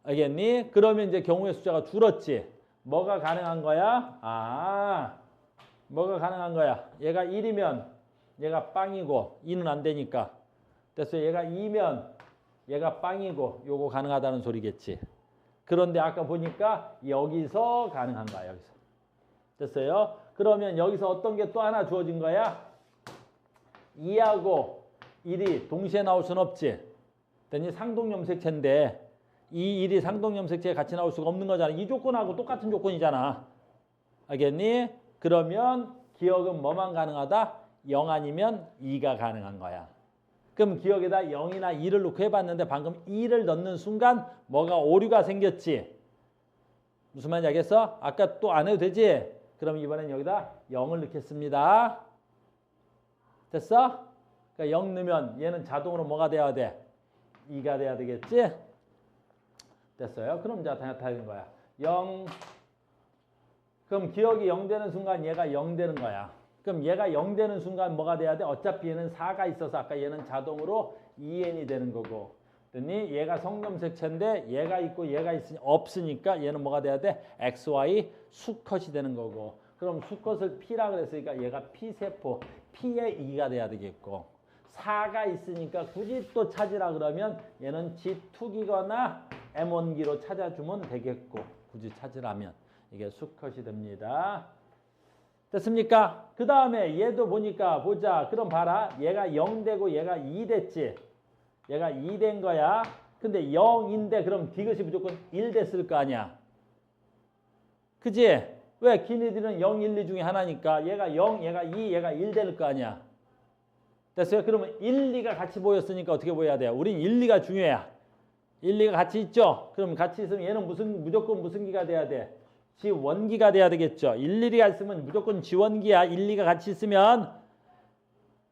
S1: 알겠니? 그러면 이제 경우의 숫자가 줄었지. 뭐가 가능한 거야? 뭐가 가능한 거야? 얘가 1이면 얘가 빵이고 2는 안 되니까. 됐어. 얘가 2면 얘가 빵이고 요거 가능하다는 소리겠지. 그런데 아까 보니까 여기서 가능한 거야. 여기서. 됐어요? 그러면 여기서 어떤 게 또 하나 주어진 거야? 2하고 1이 동시에 나올 순 없지. 그랬더니 상동염색체인데 이 일이 상동염색체에 같이 나올 수가 없는 거잖아. 이 조건하고 똑같은 조건이잖아. 알겠니? 그러면 기억은 뭐만 가능하다? 0 아니면 2가 가능한 거야. 그럼 기억에다 0이나 2를 넣고 해봤는데 방금 2를 넣는 순간 뭐가 오류가 생겼지? 무슨 말인지 알겠어? 아까 또 안 해도 되지? 그럼 이번엔 여기다 0을 넣겠습니다. 됐어? 그러니까 0 넣으면 얘는 자동으로 뭐가 돼야 돼? 2가 돼야 되겠지? 됐어요? 그럼 자, 다 나타나는 거야. 0. 그럼 기억이 0 되는 순간 얘가 0 되는 거야. 그럼 얘가 0 되는 순간 뭐가 돼야 돼? 어차피 얘는 4가 있어서 아까 얘는 자동으로 2n이 되는 거고. 그랬더니 얘가 성염색체인데 얘가 있고 얘가 없으니까 얘는 뭐가 돼야 돼? XY 수컷이 되는 거고. 그럼 수컷을 P라 그랬으니까 얘가 P세포, P의 2가 돼야 되겠고. 4가 있으니까 굳이 또 찾으라 그러면 얘는 G2기거나 M1기로 찾아주면 되겠고. 굳이 찾으라면 이게 수컷이 됩니다. 됐습니까? 그 다음에 얘도 보니까 보자. 그럼 봐라. 얘가 0 되고 얘가 2 됐지. 얘가 2 된 거야. 근데 0인데 그럼 디귿이 무조건 1 됐을 거 아니야. 그지? 왜? 기니들은 0, 1, 2 중에 하나니까 얘가 0, 얘가 2, 얘가 1 될 거 아니야. 됐어요? 그러면 1, 2가 같이 보였으니까 어떻게 보여야 돼요? 우린 1, 2가 중요해. 1, 2가 같이 있죠? 그럼 같이 있으면 얘는 무조건 무슨 기가 돼야 돼? 지원기가 돼야 되겠죠. 1, 2가 있으면 무조건 지원기야. 1, 2가 같이 있으면.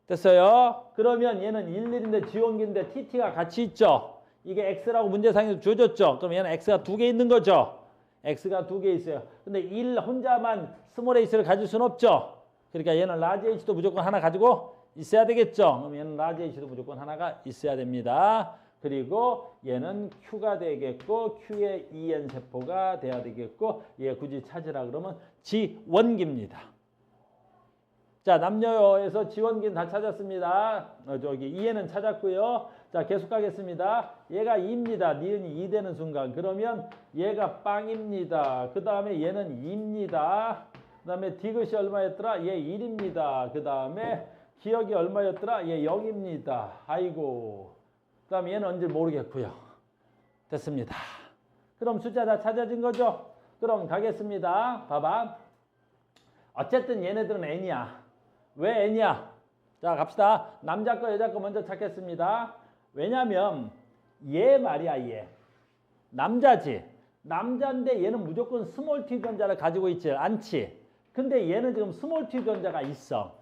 S1: 됐어요? 그러면 얘는 1, 1인데 지원기인데 TT가 같이 있죠. 이게 X라고 문제상에서 줘줬죠. 그럼 얘는 X가 2개 있는 거죠. X가 2개 있어요. 근데 1 혼자만 스몰 H를 가질 수는 없죠. 그러니까 얘는 라지 H도 무조건 하나 가지고 있어야 되겠죠. 그럼 얘는 라지 H도 무조건 하나가 있어야 됩니다. 그리고 얘는 Q가 되겠고 Q의 EN 세포가 돼야 되겠고 얘 굳이 찾으라 그러면 지원기입니다. 자, 남녀에서 지원기는 다 찾았습니다. 저기 EN은 찾았고요. 자, 계속 가겠습니다. 얘가 2입니다. 니은이 2 되는 순간. 그러면 얘가 빵입니다. 그 다음에 얘는 2입니다. 그 다음에 디귿이 얼마였더라? 얘 1입니다. 그 다음에 기억이 얼마였더라? 얘 0입니다. 아이고. 그 다음에 얘는 언제 모르겠고요. 됐습니다. 그럼 숫자 다 찾아진 거죠? 그럼 가겠습니다. 봐봐. 어쨌든 얘네들은 n이야. 왜 n이야? 자, 갑시다. 남자 거 여자 거 먼저 찾겠습니다. 왜냐면 얘 말이야, 얘. 남자지. 남자인데 얘는 무조건 스몰 t 전자를 가지고 있지 않지. 근데 얘는 지금 스몰 t 전자가 있어.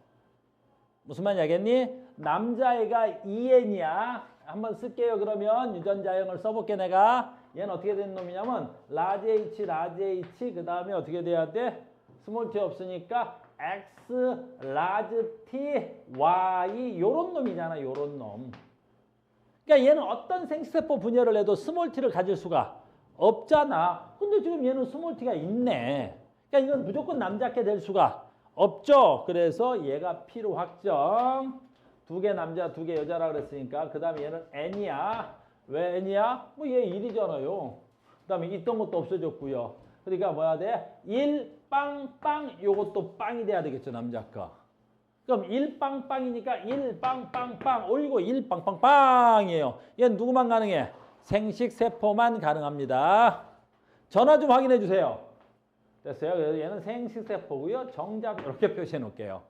S1: 무슨 말인지 알겠니? 남자애가 2n이야. 한번 쓸게요. 그러면 유전자형을 써볼게 내가. 얘는 어떻게 된 놈이냐면 라지 H, 라지 H 그 다음에 어떻게 돼야 돼? 스몰 t 없으니까 X, 라지 T, Y 요런 놈이잖아. 요런 놈. 그러니까 얘는 어떤 생세포 분열을 해도 스몰 t를 가질 수가 없잖아. 근데 지금 얘는 스몰 t가 있네. 그러니까 이건 무조건 남자께 될 수가 없죠. 그래서 얘가 P로 확정. 2개 남자, 2개 여자라 그랬으니까 그 다음에 얘는 N이야. 왜 N이야? 뭐 얘 1이잖아요. 그 다음에 있던 것도 없어졌고요. 그러니까 뭐야 돼? 1, 빵, 빵. 요것도 빵이 돼야 되겠죠. 남자 거. 그럼 1, 빵, 빵이니까 1, 빵, 빵, 빵. 어이구 1, 빵, 빵, 빵이에요. 얘는 누구만 가능해? 생식세포만 가능합니다. 전화 좀 확인해 주세요. 됐어요? 그래서 얘는 생식세포고요. 정답 이렇게 표시해 놓을게요.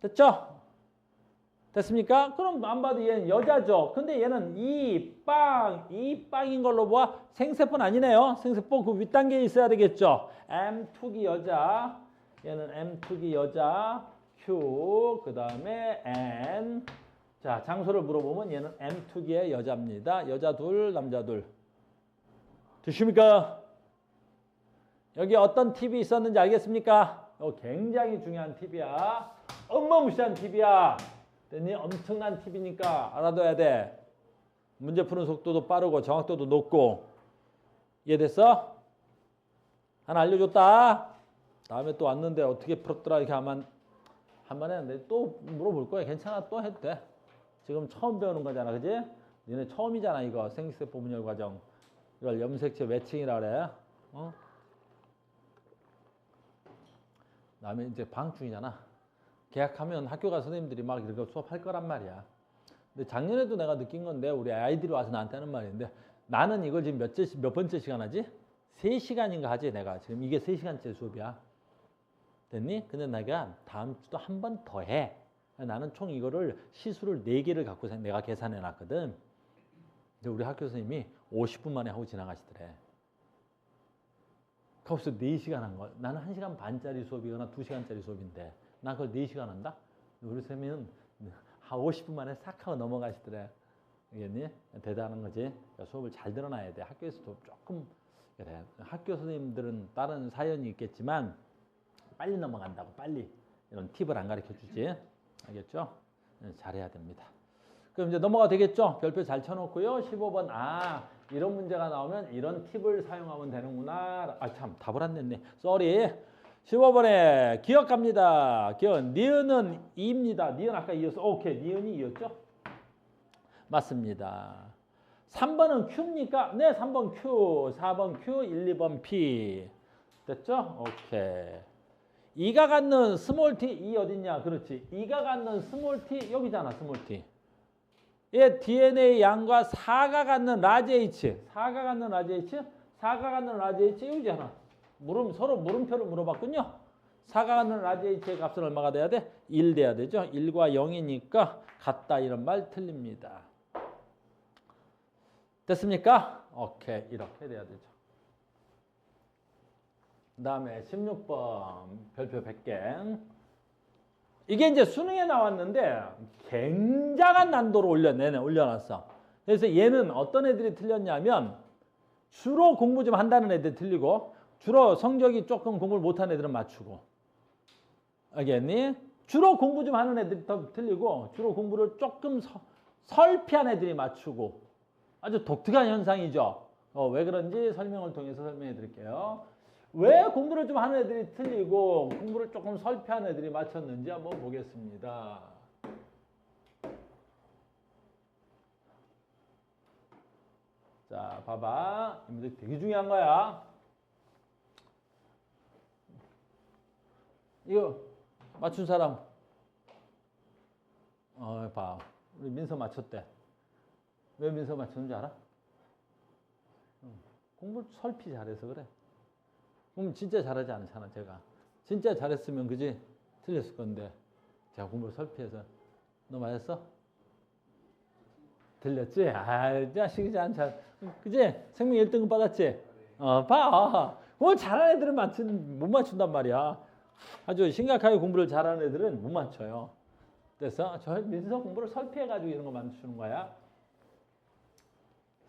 S1: 됐죠? 됐습니까? 그럼 안 봐도 얘는 여자죠. 근데 얘는 이 빵인 걸로 봐. 생세포는 아니네요. 생세포 그 윗단계에 있어야 되겠죠. M2기 여자. 얘는 M2기 여자. Q. 그 다음에 N. 자, 장소를 물어보면 얘는 M2기의 여자입니다. 여자 둘, 남자 둘. 되십니까? 여기 어떤 팁이 있었는지 알겠습니까? 굉장히 중요한 팁이야. 어마무시한 팁이야. 엄청난 팁이니까 알아둬야 돼. 문제 푸는 속도도 빠르고 정확도도 높고. 이해됐어? 하나 알려줬다. 다음에 또 왔는데 어떻게 풀었더라 이렇게 하면 한번 했는데 또 물어볼 거야. 괜찮아. 또 해도 돼. 지금 처음 배우는 거잖아. 그지? 너네 처음이잖아. 이거 생식세포 분열 과정. 이걸 염색체 매칭이라 그래. 어? 다음에 이제 방학 중이잖아. 계약하면 학교 가서 선생님들이 막 이렇게 수업할 거란 말이야. 근데 작년에도 내가 느낀 건데 우리 아이들이 와서 나한테 하는 말인데 나는 이걸 지금 몇 번째 시간 하지? 3시간인가 하지 내가. 지금 이게 3시간째 수업이야. 됐니? 근데 내가 다음 주도 한 번 더 해. 나는 총 이거를 시수를 4개를 갖고 내가 계산해 놨거든. 근데 우리 학교 선생님이 50분 만에 하고 지나가시더래. 거기서 4시간 한 거. 나는 1시간 반짜리 수업이거나 2시간짜리 수업인데 난 그걸 4시간 한다? 우리 선생님은 50분 만에 싹 하고 넘어가시더래. 알겠니? 대단한 거지. 그러니까 수업을 잘 들어놔야 돼. 학교에서도 조금 그래. 학교 선생님들은 다른 사연이 있겠지만 빨리 넘어간다고 빨리 이런 팁을 안 가르쳐 주지. 알겠죠? 잘해야 됩니다. 그럼 이제 넘어가 되겠죠? 별표 잘 쳐놓고요. 15번 이런 문제가 나오면 이런 팁을 사용하면 되는구나. 참 답을 안 냈네. 쏘리. 15번에 기억 갑니다. 기억 니은은 2입니다. 니은 아까 2였어. 오케이. 니은이 2였죠? 맞습니다. 3번은 Q입니까? 네, 3번 Q, 4번 Q, 1, 2번 P. 됐죠? 오케이. 2가 갖는 스몰 t, 이 어딨냐? 그렇지. 2가 갖는 스몰 t, 여기잖아, 스몰 t. 얘 DNA 양과 4가 갖는 라지 h. 4가 갖는 라지 h? 4가 갖는 라지 h, 여기잖아. 서로 물음표를 물어봤군요. 4가 갖는 라지 h의 값은 얼마가 돼야 돼? 1 돼야 되죠. 1과 0이니까 같다 이런 말 틀립니다. 됐습니까? 오케이. 이렇게 돼야 되죠. 그 다음에 16번 별표 100개. 이게 이제 수능에 나왔는데 굉장한 난도로 올려놨어. 그래서 얘는 어떤 애들이 틀렸냐면 주로 공부 좀 한다는 애들 틀리고 주로 성적이 조금 공부를 못하는 애들은 맞추고. 알겠니? 주로 공부 좀 하는 애들이 더 틀리고 주로 공부를 조금 설피한 애들이 맞추고. 아주 독특한 현상이죠. 왜 그런지 설명을 통해서 설명해 드릴게요. 왜 공부를 좀 하는 애들이 틀리고 공부를 조금 설피한 애들이 맞췄는지 한번 보겠습니다. 자, 봐봐. 이 문제 되게 중요한 거야. 이거 맞춘 사람. 봐. 우리 민서 맞췄대. 왜 민서 맞췄는지 알아? 공부 설피 잘해서 그래. 그럼 진짜 잘하지 않잖아, 제가. 진짜 잘했으면, 그지? 틀렸을 건데. 제가 공부를 설피해서. 너 맞았어? 틀렸지? 자식이지 않자. 그지? 생명 1등급 받았지? 봐. 뭐 잘하는 애들은 못 맞춘단 말이야. 아주 심각하게 공부를 잘하는 애들은 못 맞춰요. 그래서 저 민서 공부를 설피해가지고 이런 거 맞추는 거야.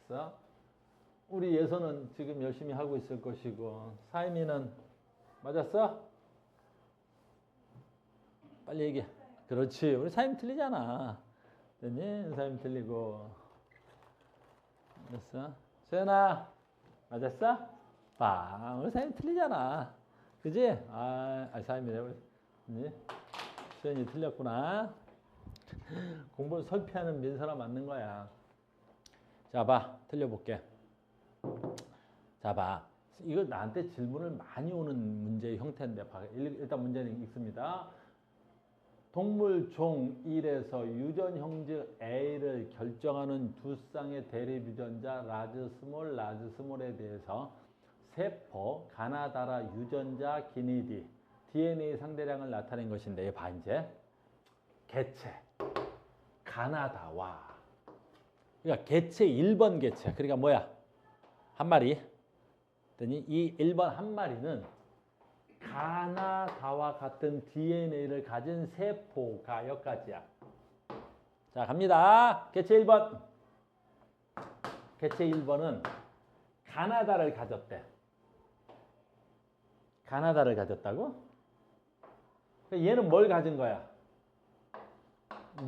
S1: 그래서 우리 예선은 지금 열심히 하고 있을 것이고 사임이는 맞았어? 빨리 얘기해. 그렇지. 우리 사임 틀리잖아. 됐니? 사임 틀리고. 됐어? 소연아 맞았어? 봐. 우리 사임 틀리잖아. 그지? 사임이래. 우리 소연이 틀렸구나. 공부를 설피하는 민서라 맞는 거야. 자, 봐. 틀려볼게. 자, 봐. 이거 나한테 질문을 많이 오는 문제의 형태인데, 일단 문제는 읽습니다. 동물 종 1에서 유전 형질 A를 결정하는 두 쌍의 대립 유전자 라즈 스몰에 대해서 세포 가나다라 유전자 기니디 DNA 상대량을 나타낸 것인데, 봐 이제 개체 가나다와 그러니까 개체 1번 개체 그러니까 뭐야? 한 마리. 이 1번 한 마리는 가나다와 같은 DNA를 가진 세포가 여기까지야. 자, 갑니다. 개체 1번. 개체 1번은 가나다를 가졌대. 가나다를 가졌다고? 얘는 뭘 가진 거야?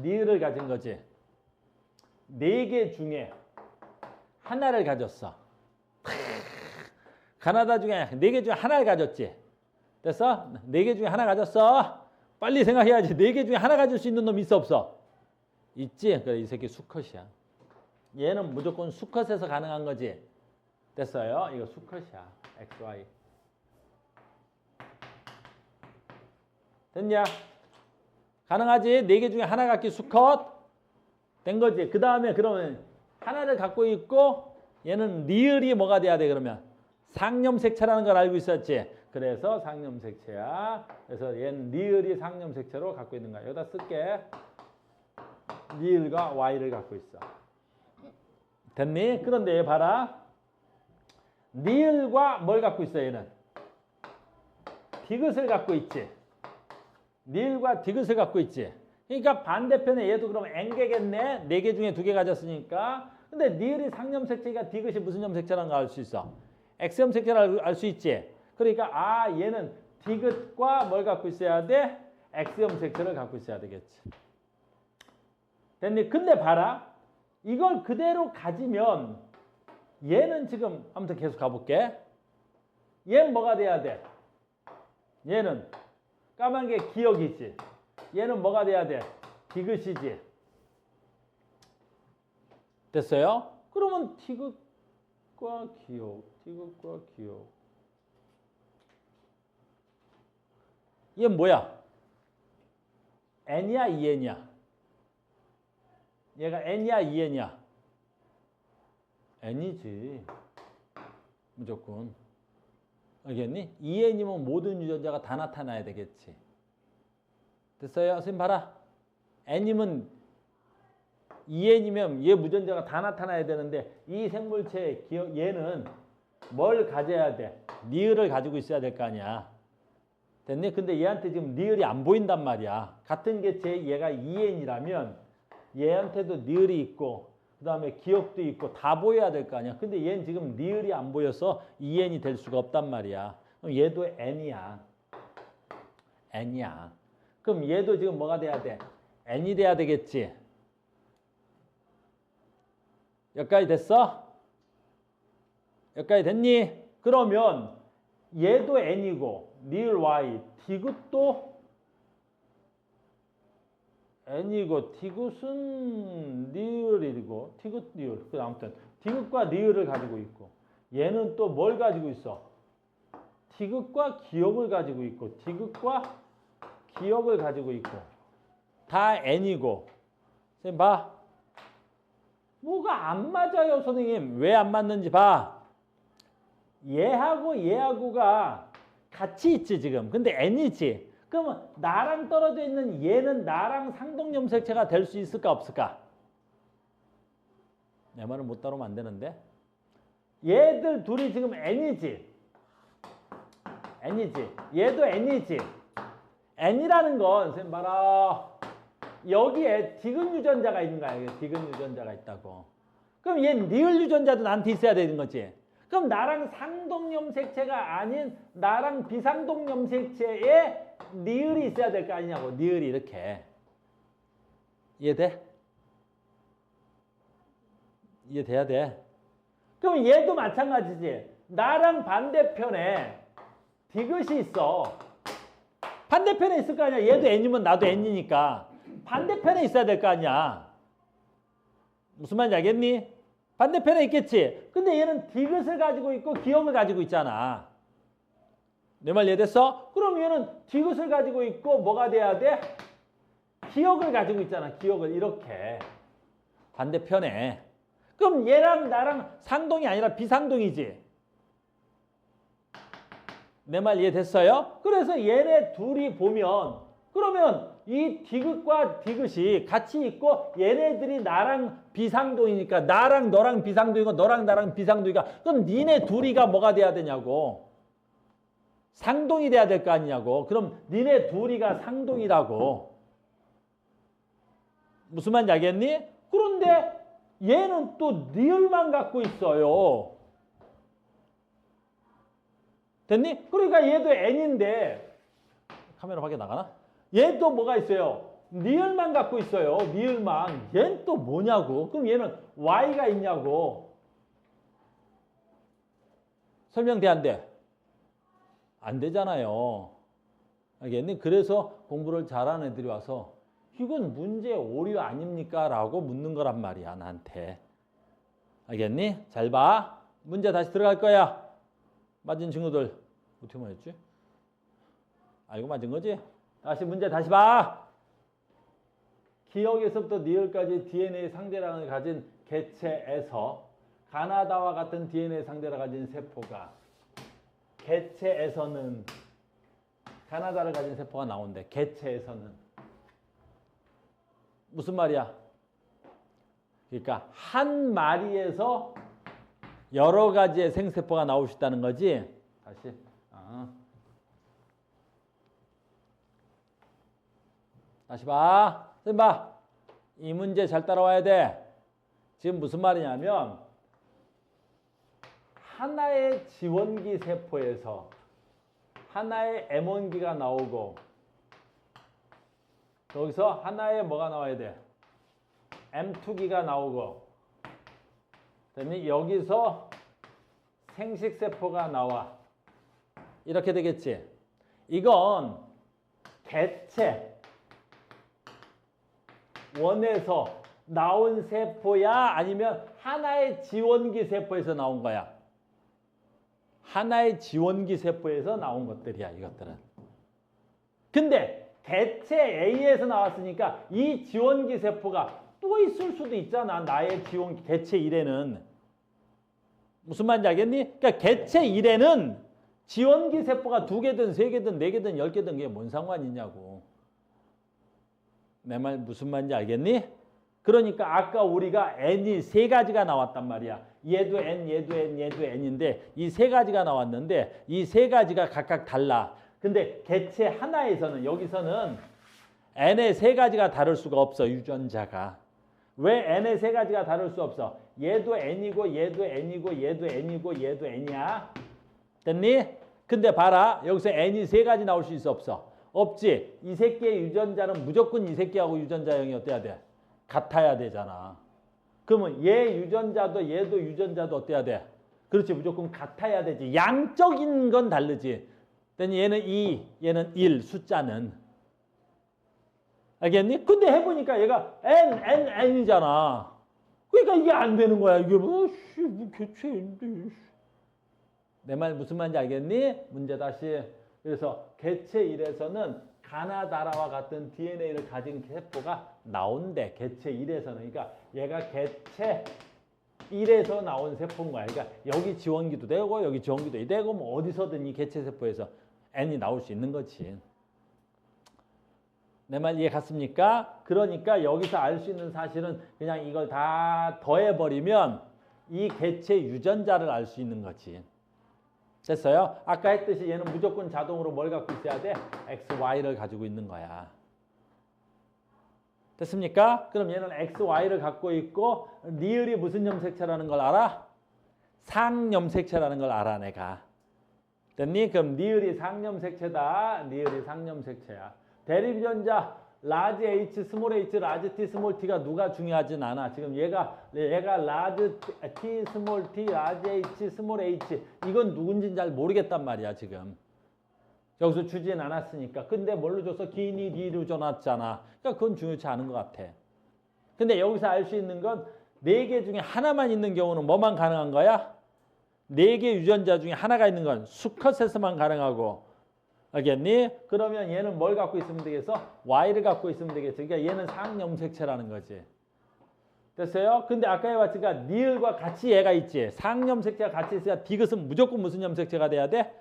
S1: 니을 가진 거지. 4개 중에 하나를 가졌어. 가나다 중에 4개 중에 하나를 가졌지. 됐어? 4개 중에 하나 가졌어. 빨리 생각해야지. 4개 중에 하나 가질 수 있는 놈 있어 없어? 있지? 그래, 이 새끼 수컷이야. 얘는 무조건 수컷에서 가능한 거지. 됐어요? 이거 수컷이야. XY. 됐냐? 가능하지? 4개 중에 하나 갖기 수컷. 된 거지. 그 다음에 그러면 하나를 갖고 있고 얘는 리을이 뭐가 돼야 돼 그러면? 상념색체라는 걸 알고 있었지. 그래서 상념색체야. 그래서 얘는 리을이 상념색체로 갖고 있는 거야. 여기다 쓸게. 리을과 Y를 갖고 있어. 됐니? 그런데 얘 봐라. 리을과 뭘 갖고 있어 얘는? 디귿을 갖고 있지. 리을과 디귿을 갖고 있지. 그러니까 반대편에 얘도 그럼 n개겠네. 4개 중에 2개 가졌으니까. 근데 리을이 상념색체가 디귿이 무슨 염색체라는 걸 알 수 있어. X염색체를 알 수 있지. 그러니까 얘는 디귿과 뭘 갖고 있어야 돼? X염색체를 갖고 있어야 되겠지. 됐니? 근데 봐라. 이걸 그대로 가지면 얘는 지금 아무튼 계속 가볼게. 얘는 뭐가 돼야 돼? 얘는 까만 게 기역이지. 얘는 뭐가 돼야 돼? 디귿이지. 됐어요? 그러면 디귿과 기역, 디귿과 기역. 얘는 뭐야? n이야, 2n이야? 얘가 n이야, 2n이야? n이지. 무조건. 알겠니? 2n이면 모든 유전자가 다 나타나야 되겠지. 됐어요? 선생님 봐라. n이면 2n이면 얘 무전자가 다 나타나야 되는데 이 생물체의 기억 얘는 뭘 가져야 돼? 리을을 가지고 있어야 될 거 아니야. 됐니? 근데 얘한테 지금 리을이 안 보인단 말이야. 같은 개체의 얘가 2n이라면 얘한테도 리을이 있고 그 다음에 기억도 있고 다 보여야 될 거 아니야. 근데 얘는 지금 리을이 안 보여서 2n이 될 수가 없단 말이야. 그럼 얘도 n이야. n이야. 그럼 얘도 지금 뭐가 돼야 돼? n이 돼야 되겠지. 여기까지 됐어? 여기까지 됐니? 그러면 얘도 n이고 리을 y, 디귿도 n이고 디귿은 리을이고 디귿 리을. 그 아무튼 디귿과 리을을 가지고 있고 얘는 또 뭘 가지고 있어? 디귿과 기억을 가지고 있고 디귿과 기억을 가지고 있고 다 n이고. 선생님 봐. 뭐가 안 맞아요 선생님. 왜 안 맞는지 봐. 얘하고 얘하고가 같이 있지 지금. 근데 n이지. 그러면 나랑 떨어져 있는 얘는 나랑 상동염색체가 될 수 있을까 없을까? 내 말을 못 따르면 안 되는데. 얘들 둘이 지금 n이지. n이지. 얘도 n이지. n이라는 건 선생님 봐라. 여기에 디귿 유전자가 있는 거야. 여기 디귿 유전자가 있다고. 그럼 얘 리을 유전자도 나한테 있어야 되는 거지. 그럼 나랑 상동염색체가 아닌 나랑 비상동염색체에 리을이 있어야 될 거 아니냐고. 리을이 이렇게. 이해돼? 이해돼야 돼. 그럼 얘도 마찬가지지. 나랑 반대편에 디귿이 있어. 반대편에 있을 거 아니야. 얘도 n이면 나도 n이니까. 반대편에 있어야 될 거 아니야. 무슨 말인지 알겠니? 반대편에 있겠지. 근데 얘는 디귿을 가지고 있고 기억을 가지고 있잖아. 내 말 이해됐어? 그럼 얘는 디귿을 가지고 있고 뭐가 돼야 돼? 기억을 가지고 있잖아. 기억을 이렇게. 반대편에. 그럼 얘랑 나랑 상동이 아니라 비상동이지. 내 말 이해됐어요? 그래서 얘네 둘이 보면 그러면 이 디귿과 디귿이 같이 있고 얘네들이 나랑 비상동이니까 나랑 너랑 비상동이고 너랑 나랑 비상동이니까 그럼 니네 둘이가 뭐가 돼야 되냐고. 상동이 돼야 될 거 아니냐고. 그럼 니네 둘이가 상동이라고. 무슨 말인지 알겠니? 그런데 얘는 또 리을만 갖고 있어요. 됐니? 그러니까 얘도 n인데 카메라 밖에 나가나? 얘도 뭐가 있어요? 리을만 갖고 있어요. 리을만. 얘는 또 뭐냐고. 그럼 얘는 y가 있냐고. 설명돼 안 돼? 안 되잖아요. 알겠니? 그래서 공부를 잘하는 애들이 와서 이건 문제 오류 아닙니까? 라고 묻는 거란 말이야 나한테. 알겠니? 잘 봐. 문제 다시 들어갈 거야. 맞은 친구들 어떻게 맞았지? 알고 맞은 거지? 다시 문제 다시 봐. 기억에서부터 니을까지 DNA 상대량을 가진 개체에서 가나다와 같은 DNA 상대를 가진 세포가 개체에서는 가나다를 가진 세포가 나온대. 개체에서는. 무슨 말이야? 그러니까 한 마리에서 여러 가지의 생세포가 나올 수 있다는 거지. 다시. 다시 봐. 선생님 봐. 이 문제 잘 따라와야 돼. 지금 무슨 말이냐면 하나의 지원기 세포에서 하나의 M1기가 나오고 여기서 하나의 뭐가 나와야 돼? M2기가 나오고 그다음에 여기서 생식세포가 나와. 이렇게 되겠지. 이건 개체 원에서 나온 세포야? 아니면 하나의 지원기 세포에서 나온 거야? 하나의 지원기 세포에서 나온 것들이야, 이것들은. 근데 개체 A에서 나왔으니까 이 지원기 세포가 또 있을 수도 있잖아. 나의 지원기 개체 1에는. 무슨 말인지 알겠니? 그러니까 개체 1에는 지원기 세포가 2개든 3개든 4개든 10개든 그게 뭔 상관이 있냐고. 내 말 무슨 말인지 알겠니? 그러니까 아까 우리가 N이 3가지가 나왔단 말이야. 얘도 N, 얘도 N, 얘도 N인데 이 3가지가 나왔는데 이 3가지가 각각 달라. 근데 개체 하나에서는 여기서는 N의 3가지가 다를 수가 없어. 유전자가. 왜 N의 3가지가 다를 수 없어? 얘도 N이고 얘도 N이고 얘도 N이고 얘도 N이야. 됐니? 근데 봐라. 여기서 N이 3가지 나올 수 있어 없어? 없지. 이 새끼의 유전자는 무조건 이 새끼하고 유전자형이 어때야 돼? 같아야 되잖아. 그러면 얘 유전자도 얘도 유전자도 어때야 돼? 그렇지. 무조건 같아야 되지. 양적인 건 다르지. 얘는 2, 얘는 1, 숫자는. 알겠니? 근데 해보니까 얘가 N이잖아. 그러니까 이게 안 되는 거야. 이게 뭐 개체인데. 내 말 무슨 말인지 알겠니? 문제 다시. 그래서 개체 1에서는 가나다라와 같은 DNA를 가진 세포가 나온대. 개체 1에서는. 그러니까 얘가 개체 1에서 나온 세포인 거야. 그러니까 여기 지원기도 되고 여기 지원기도 되고 뭐 어디서든 이 개체 세포에서 N이 나올 수 있는 거지. 내 말 이해 갔습니까? 그러니까 여기서 알 수 있는 사실은 그냥 이걸 다 더해버리면 이 개체 유전자를 알 수 있는 거지. 됐어요? 아까 했듯이 얘는 무조건 자동으로 뭘 갖고 있어야 돼? XY를 가지고 있는 거야. 됐습니까? 그럼 얘는 XY를 갖고 있고 니을이 무슨 염색체라는 걸 알아? 상염색체라는 걸 알아 내가. 됐니? 그럼 니을이 상염색체다. 니을이 상염색체야. 대립유전자 라지 H, 스몰 H, 라지 T, 스몰 T가 누가 중요하진 않아. 지금 얘가 라지 T, 스몰 T, 라지 H, 스몰 H 이건 누군지는 잘 모르겠단 말이야 지금. 여기서 주진 않았으니까. 근데 뭘로 줬어? 기니 D로 줘놨잖아. 그러니까 그건 중요치 않은 것 같아. 근데 여기서 알 수 있는 건 4개 중에 하나만 있는 경우는 뭐만 가능한 거야? 4개 유전자 중에 하나가 있는 건 수컷에서만 가능하고. 알겠니? 그러면 얘는 뭘 갖고 있으면 되겠어? Y를 갖고 있으면 되겠어. 그러니까 얘는 상염색체라는 거지. 됐어요? 근데 아까 해봤으니까 니을과 같이 얘가 있지. 상염색체가 같이 있어야 디귿은 무조건 무슨 염색체가 돼야 돼?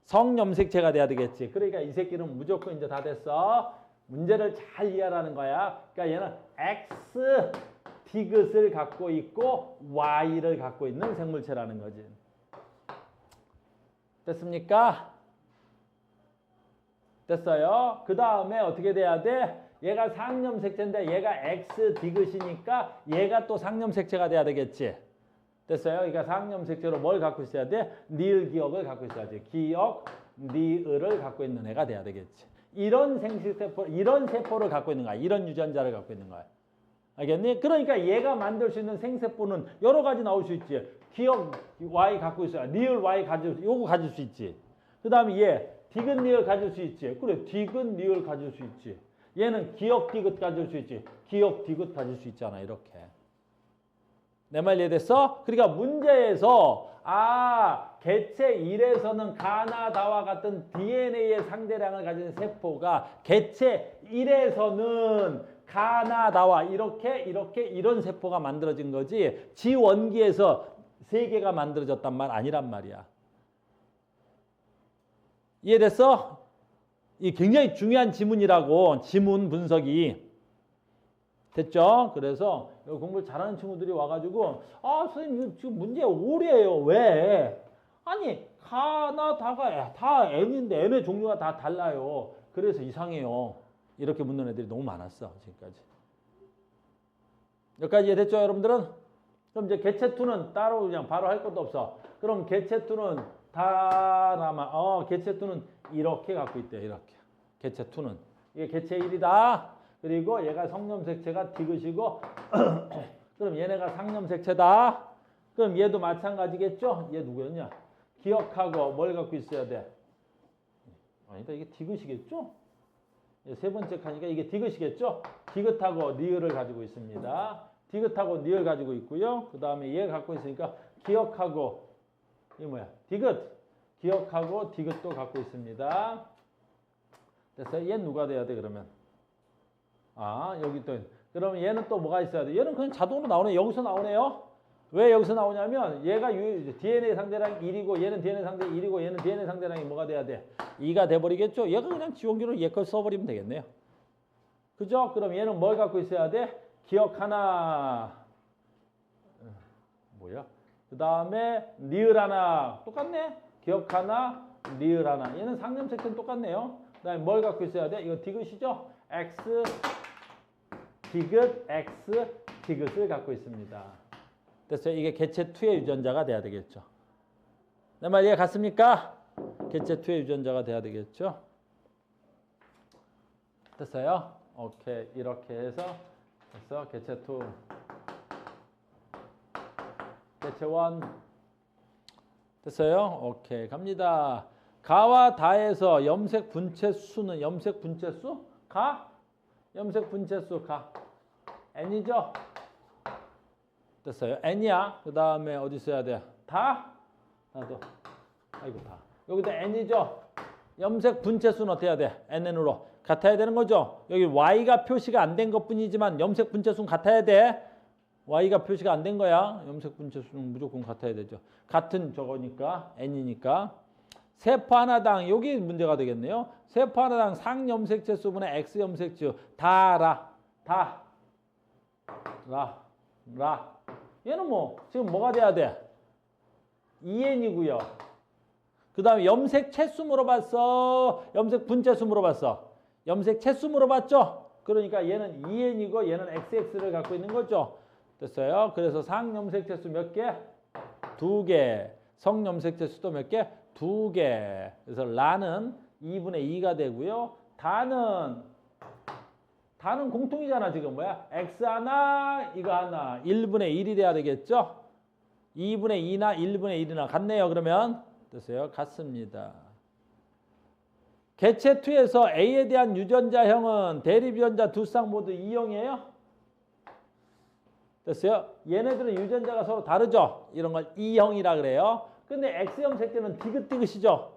S1: 성염색체가 돼야 되겠지. 그러니까 이 새끼는 무조건 이제 다 됐어. 문제를 잘 이해하라는 거야. 그러니까 얘는 X 디귿을 갖고 있고 Y를 갖고 있는 생물체라는 거지. 됐습니까? 됐어요? 그 다음에 어떻게 돼야 돼? 얘가 상염색체인데 얘가 X 디귿이니까 얘가 또 상염색체가 돼야 되겠지. 됐어요? 그러니까 상염색체로 뭘 갖고 있어야 돼? 니을 기억을 갖고 있어야지. 기억, 니을을 갖고 있는 애가 돼야 되겠지. 이런 생식세포, 이런 세포를 갖고 있는 거야. 이런 유전자를 갖고 있는 거야. 알겠니? 그러니까 얘가 만들 수 있는 생세포는 여러 가지 나올 수 있지. 기억 Y 갖고 있어야 니을 Y 가질 요거 가질 수 있지. 그 다음에 얘 디귿 니을 가질 수 있지. 그래 디귿 니을 가질 수 있지. 얘는 기억 디귿 가질 수 있지. 기억 디귿 가질 수 있잖아. 이렇게. 내 말 이해됐어? 그러니까 문제에서 개체 1에서는 가나다와 같은 DNA의 상대량을 가진 세포가 개체 1에서는 가나 다와 이렇게 이런 세포가 만들어진 거지 지원기에서 세 개가 만들어졌단 말 아니란 말이야. 이해됐어? 이 굉장히 중요한 지문이라고. 지문 분석이. 됐죠? 그래서 공부를 잘하는 친구들이 와가지고 선생님 이거 지금 문제 오류예요. 왜? 아니 가나 다가 다 n인데 n의 종류가 다 달라요. 그래서 이상해요. 이렇게 묻는 애들이 너무 많았어. 지금까지. 여기까지 이해됐죠 여러분들은? 그럼 이제 개체2는 따로 그냥 바로 할 것도 없어. 그럼 개체2는 다 남아. 개체2는 이렇게 갖고 있대요. 이렇게. 개체2는. 이게 개체1이다. 그리고 얘가 성염색체가 디귿이고 그럼 얘네가 상염색체다. 그럼 얘도 마찬가지겠죠? 얘 누구였냐? 기억하고 뭘 갖고 있어야 돼? 아니다. 이게 디귿이겠죠? 세 번째 칸이니까 이게 디귿이겠죠? 디귿하고 니을을 가지고 있습니다. 디귿하고 니을 가지고 있고요. 그 다음에 얘 갖고 있으니까 기억하고 이게 뭐야? 디귿. 기억하고 디귿도 갖고 있습니다. 됐어요? 얘 누가 돼야 돼 그러면? 여기 또 그러면 얘는 또 뭐가 있어야 돼? 얘는 그냥 자동으로 나오네. 여기서 나오네요. 왜 여기서 나오냐면 얘가 DNA 상대랑 1이고 얘는 DNA 상대 1이고 얘는 DNA 상대랑이 뭐가 돼야 돼? 2가 돼버리겠죠? 얘가 그냥 지원기로 얘 걸 써버리면 되겠네요. 그죠? 그럼 얘는 뭘 갖고 있어야 돼? 기억 하나. 뭐야? 그 다음에 니을 하나. 똑같네. 기억 하나, 니을 하나. 얘는 상염색체는 똑같네요. 그 다음에 뭘 갖고 있어야 돼? 이거 디귿이죠? X, 디귿, X, 디귿을 갖고 있습니다. 됐어요? 이게 개체2의 유전자가 돼야 되겠죠. 내 말 이해 갔습니까? 개체2의 유전자가 돼야 되겠죠. 됐어요? 오케이. 이렇게 해서 됐어. 개체2, 개체1 됐어요? 오케이. 갑니다. 가와 다에서 염색 분체 수는 염색 분체 수? 가? 염색 분체 수 가. n이죠? 됐어요. n이야. 그 다음에 어디 써야 돼? 다? 나도. 아이고 다. 여기도 n이죠? 염색 분체 수는 어떻게 해야 돼? nn으로. 같아야 되는 거죠? 여기 y가 표시가 안 된 것뿐이지만 염색 분체 수는 같아야 돼. y가 표시가 안 된 거야. 염색 분체 수는 무조건 같아야 되죠. 같은 저거니까 n이니까. 세포 하나당 여기 문제가 되겠네요. 세포 하나당 상염색체 수분의 X염색체 다라. 다. 라. 얘는 뭐 지금 뭐가 돼야 돼? 2n이고요. 그 다음에 염색 채수 물어봤어? 염색 분체수 물어봤어? 염색 채수 물어봤죠? 그러니까 얘는 2n이고 얘는 xx를 갖고 있는 거죠. 됐어요? 그래서 상염색체수 몇 개? 2개. 성염색체수도 몇 개? 2개. 그래서 라는 2분의 2가 되고요. 다는 공통이잖아. 지금 뭐야? x 하나, 이거 하나. 1분의 1이 돼야 되겠죠? 2분의 2나 1분의 1이나 같네요. 그러면 됐어요? 같습니다. 개체2에서 A에 대한 유전자형은 대립유전자 두 쌍 모두 2형이에요? 됐어요? 얘네들은 유전자가 서로 다르죠? 이런 걸 2형이라 그래요. 근데 X염색체는 디귿디귿이죠?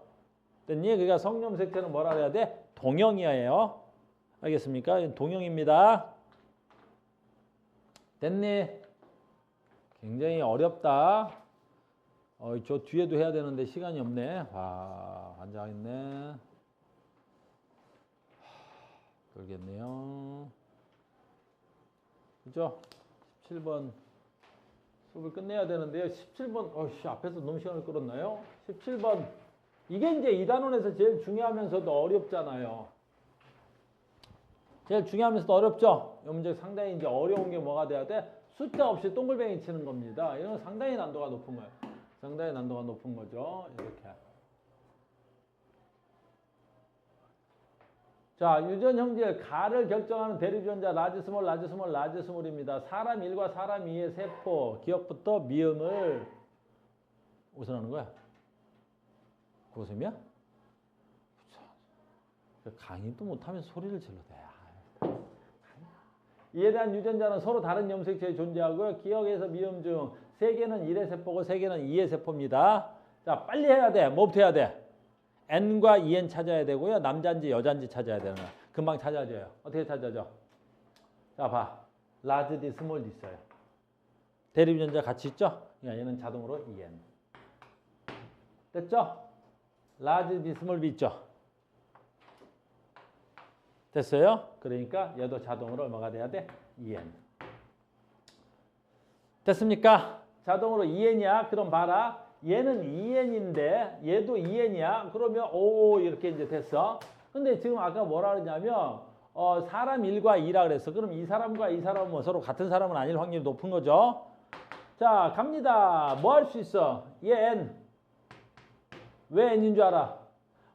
S1: 됐니? 그러니까 성염색체는 뭐라 그래야 돼? 동형이에요. 알겠습니까? 동형입니다. 됐니? 굉장히 어렵다. 저 뒤에도 해야 되는데 시간이 없네. 환장했네. 그러겠네요. 그죠? 17번 수업을 끝내야 되는데요. 17번, 앞에서 너무 시간을 끌었나요? 17번. 이게 이제 2단원에서 제일 중요하면서도 어렵잖아요. 제일 중요하면서도 어렵죠? 이 문제 상당히 이제 어려운 게 뭐가 돼야 돼? 숫자 없이 동글뱅이 치는 겁니다. 이건 상당히 난도가 높은 거예요. 상당히 난도가 높은 거죠. 이렇게. 자, 유전 형질 가를 결정하는 대립유전자 라지스몰입니다. 사람 1과 사람 2의 세포 기억부터 미음을 무슨 하는 거야? 고sem이야? 강의도 못하면 소리를 질러대. 이에 대한 유전자는 서로 다른 염색체에 존재하고요. 기억에서 미음 중 3개는 1의 세포고 3개는 2의 세포입니다. 자, 빨리 해야 돼. 뭐부터 해야 돼? N과 2N 찾아야 되고요. 남자인지 여자인지 찾아야 되는 거야. 금방 찾아져요. 어떻게 찾아져? 자, 봐. large D, small D 있어요. 대립유전자 같이 있죠? 그러니까 얘는 자동으로 EN. 됐죠? large D, small B 있죠? 됐어요? 그러니까 얘도 자동으로 얼마가 돼야 돼? EN. 됐습니까? 자동으로 EN이야. 그럼 봐라. 얘는 EN인데 얘도 EN이야. 그러면 오 이렇게 이제 됐어. 근데 지금 아까 뭐라 그러냐면 사람 1과 2라 그랬어. 그럼 이 사람과 이 사람은 뭐 서로 같은 사람은 아닐 확률이 높은 거죠. 자, 갑니다. 뭐 할 수 있어? 얘 N. 왜 N인 줄 알아?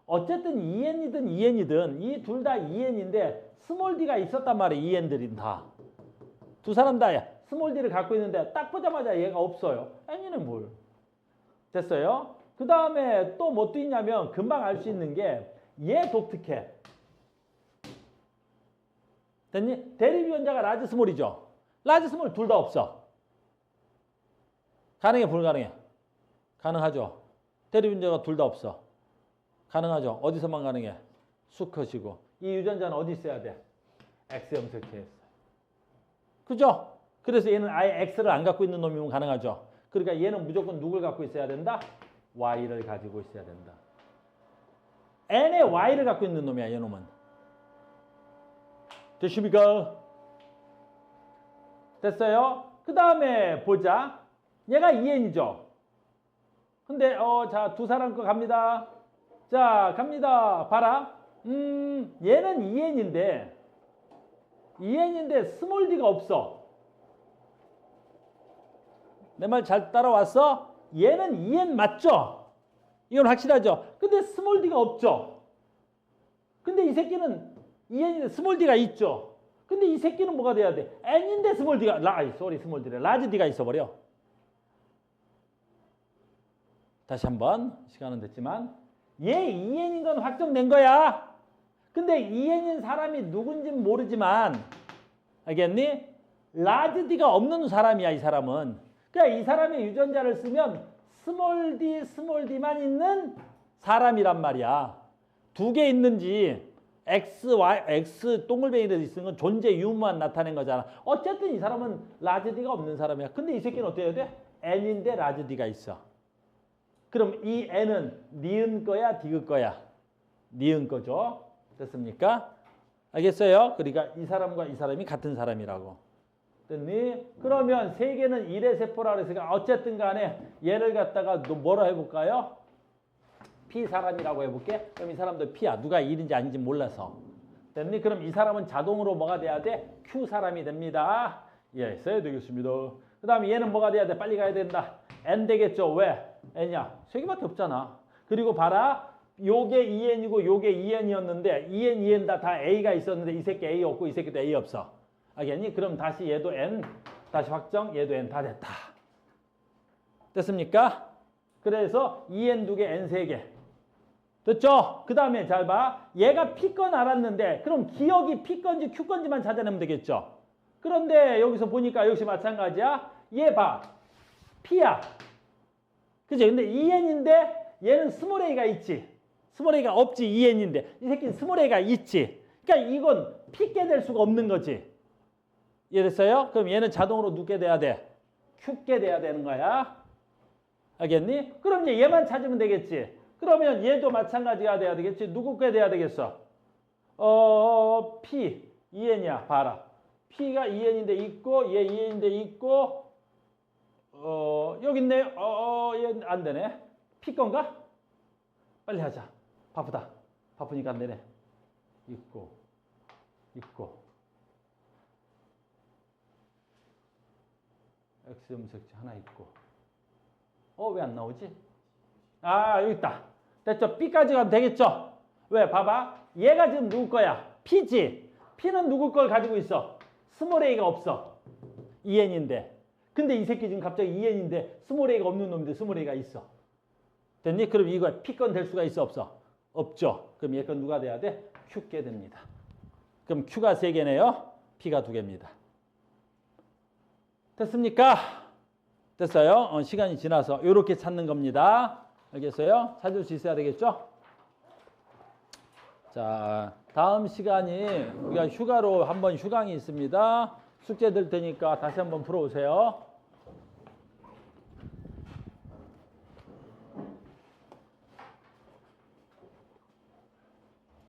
S1: 어쨌든 EN이든 EN이든 이 둘 다 EN인데 스몰 D가 있었단 말이야. EN들은 다. 두 사람 다 스몰 D를 갖고 있는데 딱 보자마자 얘가 없어요. N이는 뭘? 됐어요? 그 다음에 또 뭐 또 있냐면 금방 알 수 있는 게 얘 독특해. 됐니? 대립유전자가 라지 스몰이죠. 라지 스몰 둘 다 없어. 가능해 불가능해? 가능하죠. 대립유전자가 둘 다 없어. 가능하죠. 어디서만 가능해? 수컷이고. 이 유전자는 어디 있어야 돼? X염색체에 있어. 그죠? 그래서 얘는 아예 X를 안 갖고 있는 놈이면 가능하죠. 그러니까 얘는 무조건 누굴 갖고 있어야 된다? Y를 가지고 있어야 된다. N의 Y를 갖고 있는 놈이야, 얘놈은. 됐습니까? 됐어요? 그 다음에 보자. 얘가 EN이죠. 근데 자, 두 사람 거 갑니다. 자, 갑니다. 봐라. 얘는 EN인데 스몰 D가 없어. 내 말 잘 따라왔어? 얘는 EN 맞죠? 이건 확실하죠? 근데 스몰 D가 없죠? 근데 이 새끼는 EN인데 스몰 D가 있죠? 근데 이 새끼는 뭐가 돼야 돼? N인데 스몰 D가, 스몰 D래. 라지 D가 있어버려. 다시 한번, 시간은 됐지만. 얘 EN인 건 확정된 거야. 근데 EN인 사람이 누군지는 모르지만, 알겠니? 라지 D가 없는 사람이야, 이 사람은. 그러니까 이 사람의 유전자를 쓰면 스몰 D만 있는 사람이란 말이야. 두 개 있는지 X, Y, X 동글뱅이를 있는 건 존재 유무만 나타낸 거잖아. 어쨌든 이 사람은 라지 D가 없는 사람이야. 근데 이 새끼는 어떻게 해야 돼? N인데 라지 D가 있어. 그럼 이 N은 니은 거야, 디귿 거야? 니은 거죠. 됐습니까? 알겠어요? 그러니까 이 사람과 이 사람이 같은 사람이라고. 됐니? 그러면 세 개는 1의 세포라 그랬으니까 어쨌든 간에 얘를 갖다가 뭐라 해볼까요? P 사람이라고 해볼게. 그럼 이 사람도 P야. 누가 1인지 아닌지 몰라서. 됐니? 그럼 이 사람은 자동으로 뭐가 돼야 돼? Q 사람이 됩니다. 예, 써야 되겠습니다. 그 다음에 얘는 뭐가 돼야 돼? 빨리 가야 된다. N 되겠죠? 왜? N이야. 세 개밖에 없잖아. 그리고 봐라. 요게 EN이고 요게 EN이었는데 EN 다 A가 있었는데 이 새끼 A 없고 이 새끼도 A 없어. 알겠니? 그럼 다시 얘도 N, 다시 확정, 얘도 N 다 됐다. 됐습니까? 그래서 EN 2개, N 3개. 됐죠? 그 다음에 잘 봐. 얘가 P 건 알았는데 그럼 기억이 P 건지 Q 건지만 찾아내면 되겠죠? 그런데 여기서 보니까 역시 마찬가지야. 얘 봐. P야. 그치? 근데 EN인데 얘는 스몰 A가 있지. 스몰 A가 없지. EN인데. 이 새끼는 스몰 A가 있지. 그러니까 이건 P게 될 수가 없는 거지. 이해됐어요? 그럼 얘는 자동으로 누게 돼야 돼? Q게 돼야 되는 거야. 알겠니? 그럼 이제 얘만 찾으면 되겠지. 그러면 얘도 마찬가지가 돼야 되겠지. 누구 게 돼야 되겠어? P, EN이야. 봐라. P가 EN인데 있고 얘 EN인데 있고 여기 있네요. 얘 안 되네. P 건가? 빨리 하자. 바쁘다. 바쁘니까 안 되네. 있고 X염색체 하나 있고. 왜 안 나오지? 아, 여기 있다. 됐죠? B까지 가면 되겠죠? 왜? 봐봐. 얘가 지금 누구 거야? P지. P는 누구 걸 가지고 있어? 스몰 A가 없어. EN인데. 근데 이 새끼 지금 갑자기 EN인데 스몰 A가 없는 놈인데 스몰 A가 있어. 됐니? 그럼 이거 P 건 될 수가 있어? 없어? 없죠. 그럼 얘 건 누가 돼야 돼? Q게 됩니다. 그럼 Q가 3개네요. P가 2개입니다. 됐습니까? 됐어요? 시간이 지나서 이렇게 찾는 겁니다. 알겠어요? 찾을 수 있어야 되겠죠? 자, 다음 시간이 우리가 휴가로 한번 휴강이 있습니다. 숙제 들 테니까 다시 한번 풀어오세요.